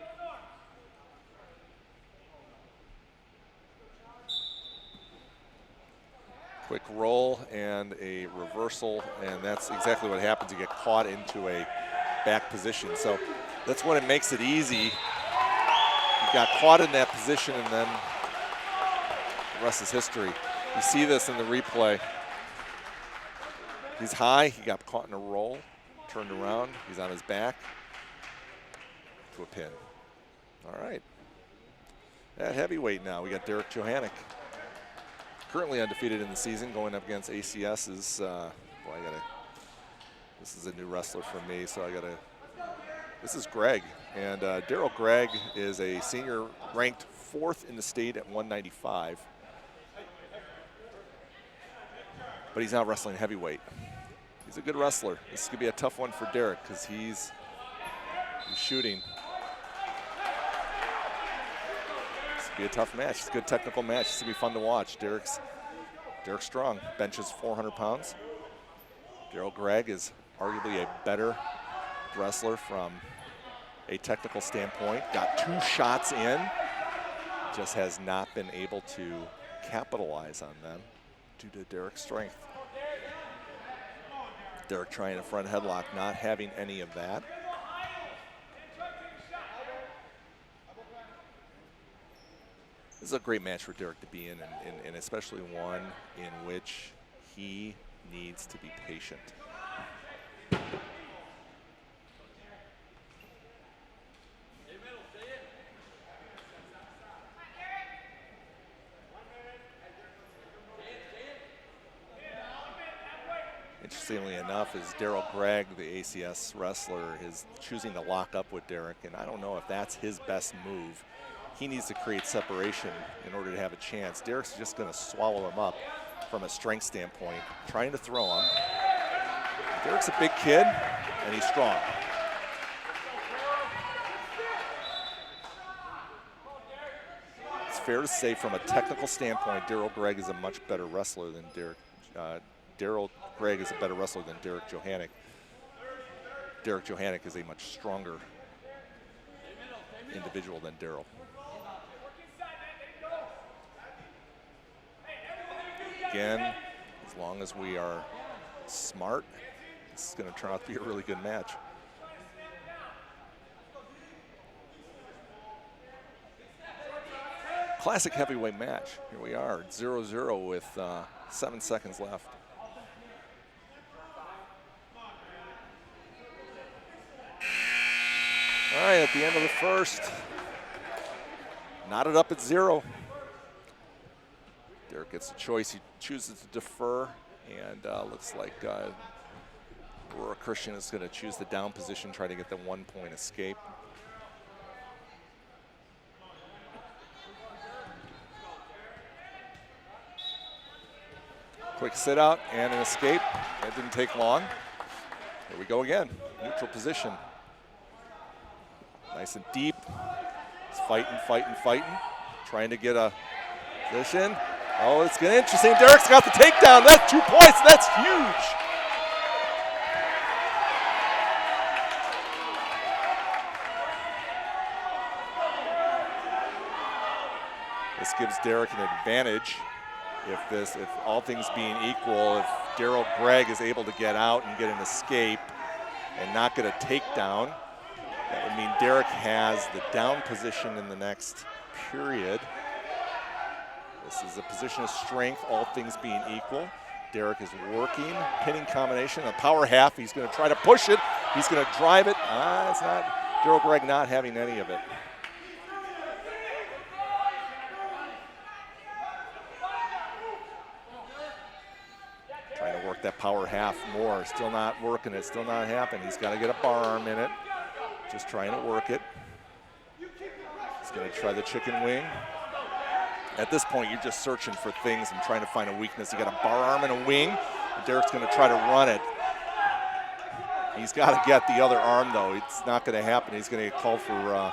Quick roll and a reversal, and that's exactly what happens. You get caught into a back position. So that's when it makes it easy. You got caught in that position, and then the rest is history. You see this in the replay. He's high, he got caught in a roll, turned around, he's on his back to a pin. All right. At heavyweight now, we got Derek Johannick. Currently undefeated in the season, going up against ACS's, this is a new wrestler for me, so this is Greg. And Daryl Gregg is a senior ranked 4th in the state at 195. But he's now wrestling heavyweight. He's a good wrestler. This could be a tough one for Derek because he's shooting. This could be a tough match. It's a good technical match. It's gonna be fun to watch. Derek's strong. Benches 400 pounds. Daryl Gregg is arguably a better wrestler from a technical standpoint. Got 2 shots in. Just has not been able to capitalize on them due to Derek's strength. Derek trying a front headlock, not having any of that. This is a great match for Derek to be in, and especially one in which he needs to be patient. Interestingly enough, is Daryl Gregg, the ACS wrestler, is choosing to lock up with Derek, and I don't know if that's his best move. He needs to create separation in order to have a chance. Derek's just going to swallow him up from a strength standpoint, trying to throw him. Derek's a big kid, and he's strong. It's fair to say from a technical standpoint, Daryl Gregg is a much better wrestler than Derek. Daryl Gregg is a better wrestler than Derek Johannick. Derek Johannick is a much stronger individual than Daryl. Again, as long as we are smart, this is going to turn out to be a really good match. Classic heavyweight match. Here we are, 0-0 with 7 seconds left. All right, at the end of the first, knotted up at 0. Derek gets a choice. He chooses to defer, and looks like Aurora Christian is going to choose the down position, try to get the 1-point escape. Quick sit out and an escape. That didn't take long. Here we go again, neutral position. Nice and deep. He's fighting, fighting, fighting. trying to get a position. Oh, it's getting interesting. Derek's got the takedown. That's 2 points. That's huge. This gives Derek an advantage. If all things being equal, if Daryl Gregg is able to get out and get an escape and not get a takedown, that would mean Derek has the down position in the next period. This is a position of strength, all things being equal. Derek is working, pinning combination, a power half. He's going to try to push it. He's going to drive it. It's not. Daryl Gregg not having any of it. Trying to work that power half more. Still not working it. Still not happening. He's got to get a bar arm in it. Just trying to work it. He's going to try the chicken wing. At this point, you're just searching for things and trying to find a weakness. You got a bar arm and a wing. And Derek's going to try to run it. He's got to get the other arm, though. It's not going to happen. He's going to get called for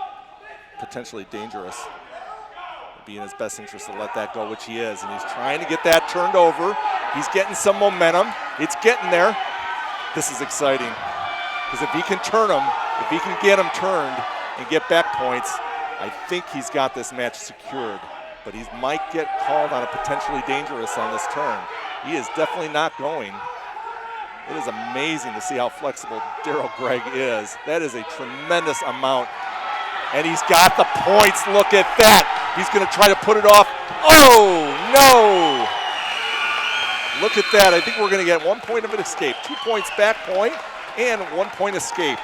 potentially dangerous. It'd be in his best interest to let that go, which he is. And he's trying to get that turned over. He's getting some momentum. It's getting there. This is exciting. Because if he can turn him, if he can get him turned and get back points, I think he's got this match secured. But he might get called on a potentially dangerous on this turn. He is definitely not going. It is amazing to see how flexible Daryl Gregg is. That is a tremendous amount. And he's got the points. Look at that. He's going to try to put it off. Oh, no. Look at that. I think we're going to get 1 point of an escape. 2 points back point and 1 point escape.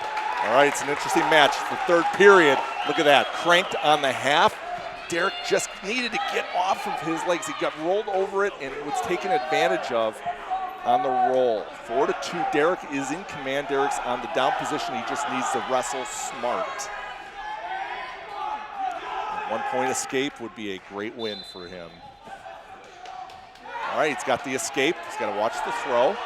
All right, it's an interesting match. It's the third period. Look at that. Cranked on the half. Derek just needed to get off of his legs. He got rolled over it and was taken advantage of on the roll. 4-2. Derek is in command. Derek's on the down position. He just needs to wrestle smart. 1 point escape would be a great win for him. All right, he's got the escape. He's got to watch the throw.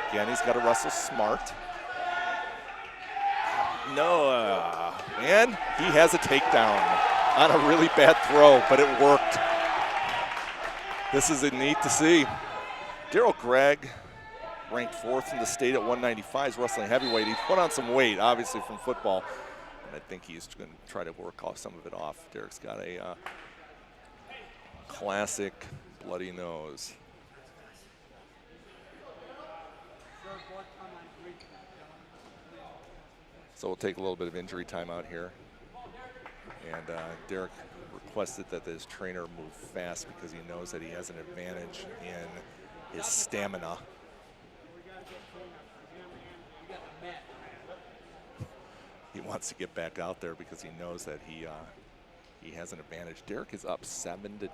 Again, he's got to wrestle smart. No, and he has a takedown on a really bad throw, but it worked. This is neat to see. Daryl Gregg, ranked 4th in the state at 195, is wrestling heavyweight. He put on some weight, obviously, from football, and I think he's going to try to work off some of it off. Derek's got a classic bloody nose. So we'll take a little bit of injury time out here. And Derek requested that his trainer move fast because he knows that he has an advantage in his stamina. He wants to get back out there because he knows that he has an advantage. Derek is up 7-2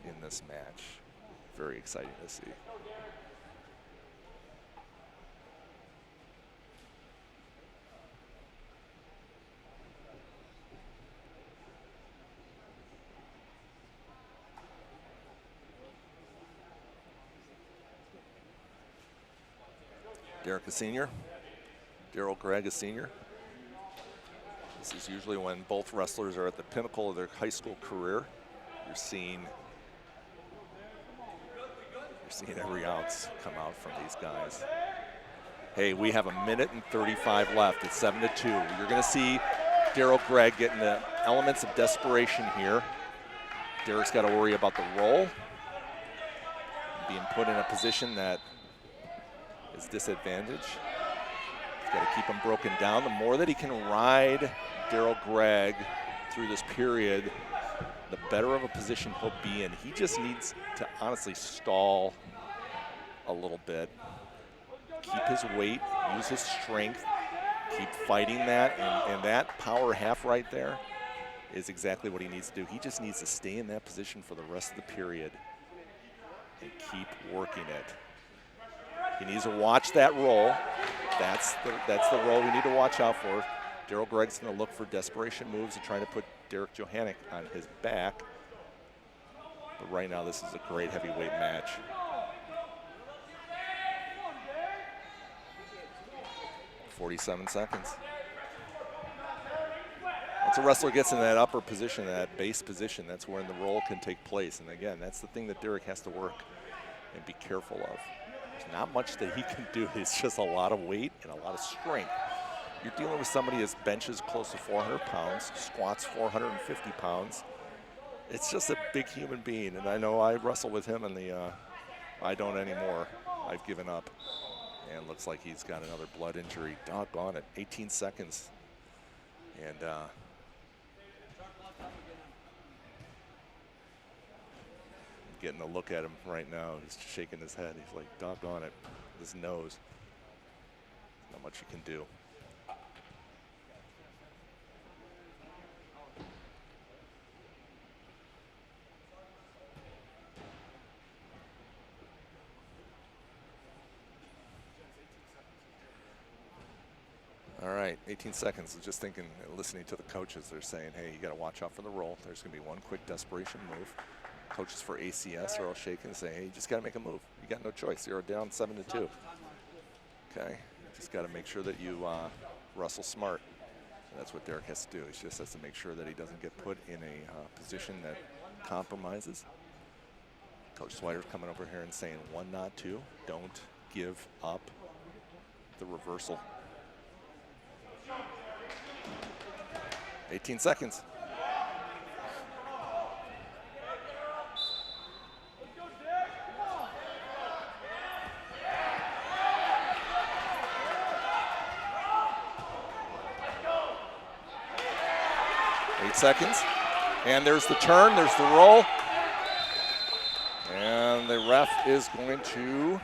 in this match. Very exciting to see. Derek is senior. Daryl Gregg is senior. This is usually when both wrestlers are at the pinnacle of their high school career. You're seeing every ounce come out from these guys. Hey, we have 1:35 left. It's 7-2. You're going to see Daryl Gregg getting the elements of desperation here. Derek's got to worry about the roll, being put in a position that is disadvantage. He's got to keep him broken down. The more that he can ride Daryl Gregg through this period, the better of a position he'll be in. He just needs to honestly stall a little bit, keep his weight, use his strength, keep fighting that, and that power half right there is exactly what he needs to do. He just needs to stay in that position for the rest of the period and keep working it. He needs to watch that roll. That's the roll we need to watch out for. Daryl Gregg's going to look for desperation moves and trying to put Derek Johannick on his back. But right now, this is a great heavyweight match. .47 seconds. Once a wrestler gets in that upper position, that base position, that's when the roll can take place. And again, that's the thing that Derek has to work and be careful of. There's not much that he can do. It's just a lot of weight and a lot of strength. You're dealing with somebody who benches close to 400 pounds, squats 450 pounds. It's just a big human being. And I know I wrestle with him in the, I don't anymore. I've given up. And looks like he's got another blood injury. Doggone it, 18 seconds. And getting a look at him right now. He's shaking his head. He's like, doggone it, his nose. Not much you can do. All right, 18 seconds. Just thinking, listening to the coaches, they're saying, hey, you got to watch out for the roll. There's going to be one quick desperation move. Coaches for ACS are all shaking and saying, hey, you just got to make a move. You got no choice. You're down 7-2. Okay, just got to make sure that you wrestle smart. And that's what Derek has to do. He just has to make sure that he doesn't get put in a position that compromises. Coach Swider's coming over here and saying 1, not 2. Don't give up the reversal. 18 seconds. Seconds, and there's the turn, there's the roll, and the ref is going to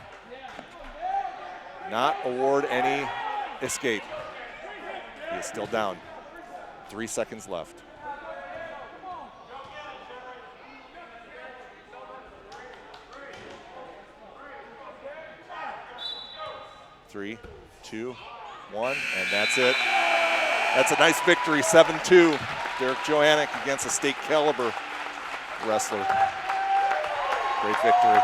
not award any escape. He is still down. 3 seconds left. Three, 2, 1, and that's it. That's a nice victory, 7-2. Derek Johannick against a state caliber wrestler. Great victory.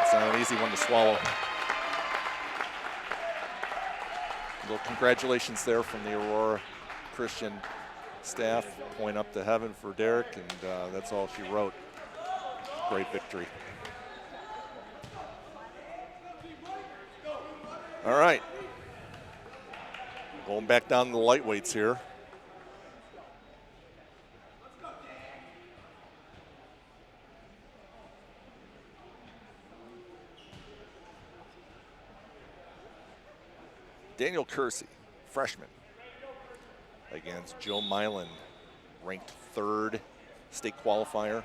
It's not an easy one to swallow. A little congratulations there from the Aurora Christian staff. Point up to heaven for Derek, and that's all she wrote. Great victory. All right. Going back down to the lightweights here. Daniel Kersey, freshman, against Joe Milan, ranked 3rd state qualifier.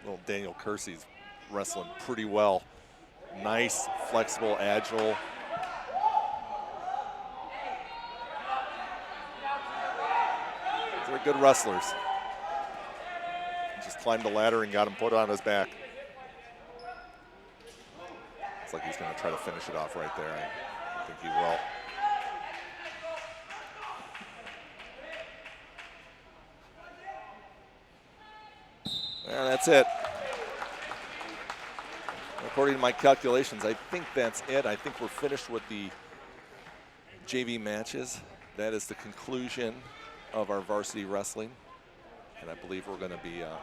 Little Daniel Kersey's wrestling pretty well. Nice, flexible, agile. They're good wrestlers. Just climbed the ladder and got him put on his back. It's like he's going to try to finish it off right there. I think he will. And that's it. According to my calculations, I think that's it. I think we're finished with the JV matches. That is the conclusion of our varsity wrestling. And I believe we're going to be, well,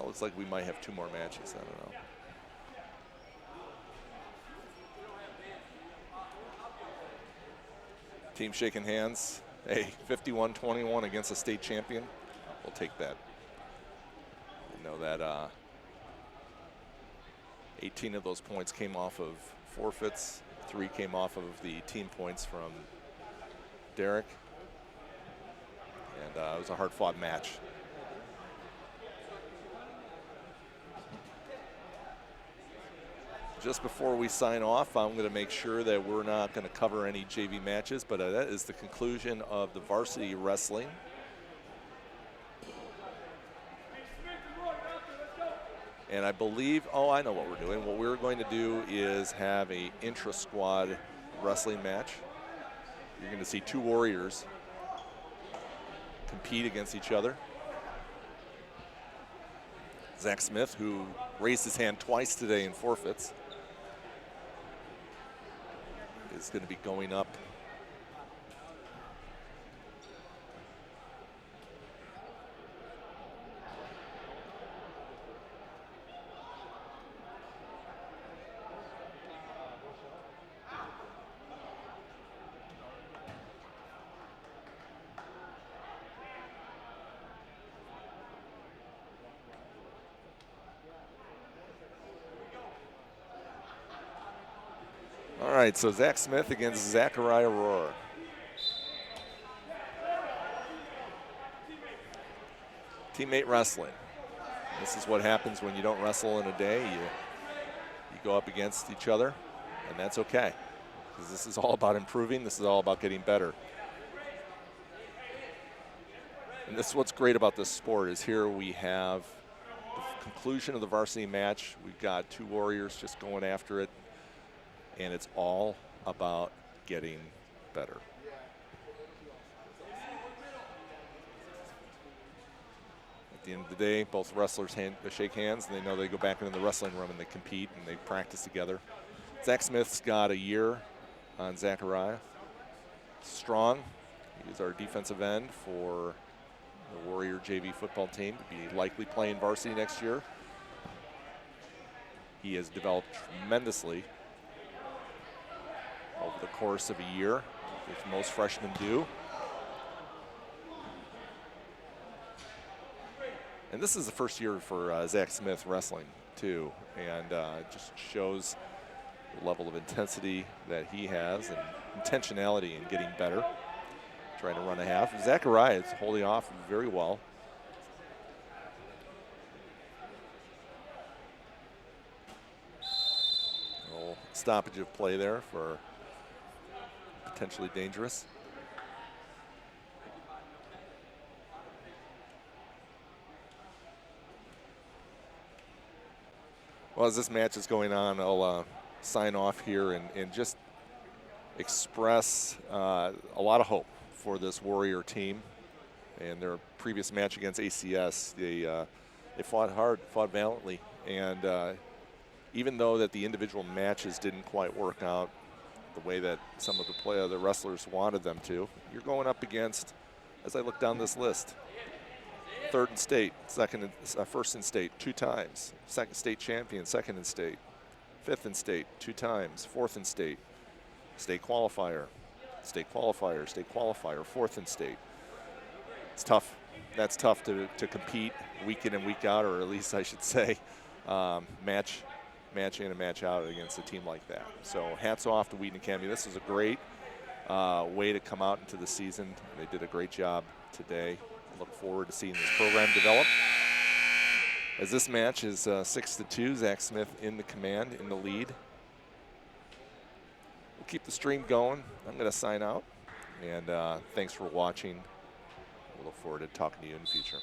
looks like we might have 2 more matches. I don't know. Team shaking hands. Hey, 51-21 against a state champion. We'll take that. You know that 18 of those points came off of forfeits. 3 came off of the team points from Derek. And it was a hard-fought match. Just before we sign off, I'm going to make sure that we're not going to cover any JV matches, but that is the conclusion of the varsity wrestling. And I believe, oh, I know what we're doing. What we're going to do is have a intra-squad wrestling match. You're going to see 2 warriors compete against each other. Zach Smith, who raised his hand twice today in forfeits, is going to be going up. All right, so Zach Smith against Zachariah Aurora. Teammate wrestling. This is what happens when you don't wrestle in a day. You go up against each other, and that's okay. Because this is all about improving. This is all about getting better. And this is what's great about this sport is here we have the conclusion of the varsity match. We've got two warriors just going after it. And it's all about getting better. At the end of the day, both wrestlers shake hands, and they know they go back into the wrestling room and they compete and they practice together. Zach Smith's got a year on Zachariah. Strong. He's our defensive end for the Warrior JV football team to be likely playing varsity next year. He has developed tremendously over the course of a year, as most freshmen do. And this is the first year for Zach Smith wrestling too, and just shows the level of intensity that he has and intentionality in getting better, trying to run a half. Zachariah is holding off very well. A little stoppage of play there for potentially dangerous. Well, as this match is going on, I'll sign off here and just express a lot of hope for this Warrior team. And their previous match against ACS, they fought hard, fought valiantly, and even though that the individual matches didn't quite work out the way that some of the wrestlers wanted them to, you're going up against, as I look down this list, third in state, first in state 2 times, second state champion, second in state, fifth in state 2 times, fourth in state, state qualifier, state qualifier, state qualifier, fourth in state. It's tough. That's tough to compete week in and week out, or at least I should say match in and match out against a team like that. So hats off to Wheaton Academy. This is a great way to come out into the season. They did a great job today. Look forward to seeing this program develop. As this match is 6-2, Zach Smith in the command, in the lead. We'll keep the stream going. I'm going to sign out, and thanks for watching. We'll look forward to talking to you in the future.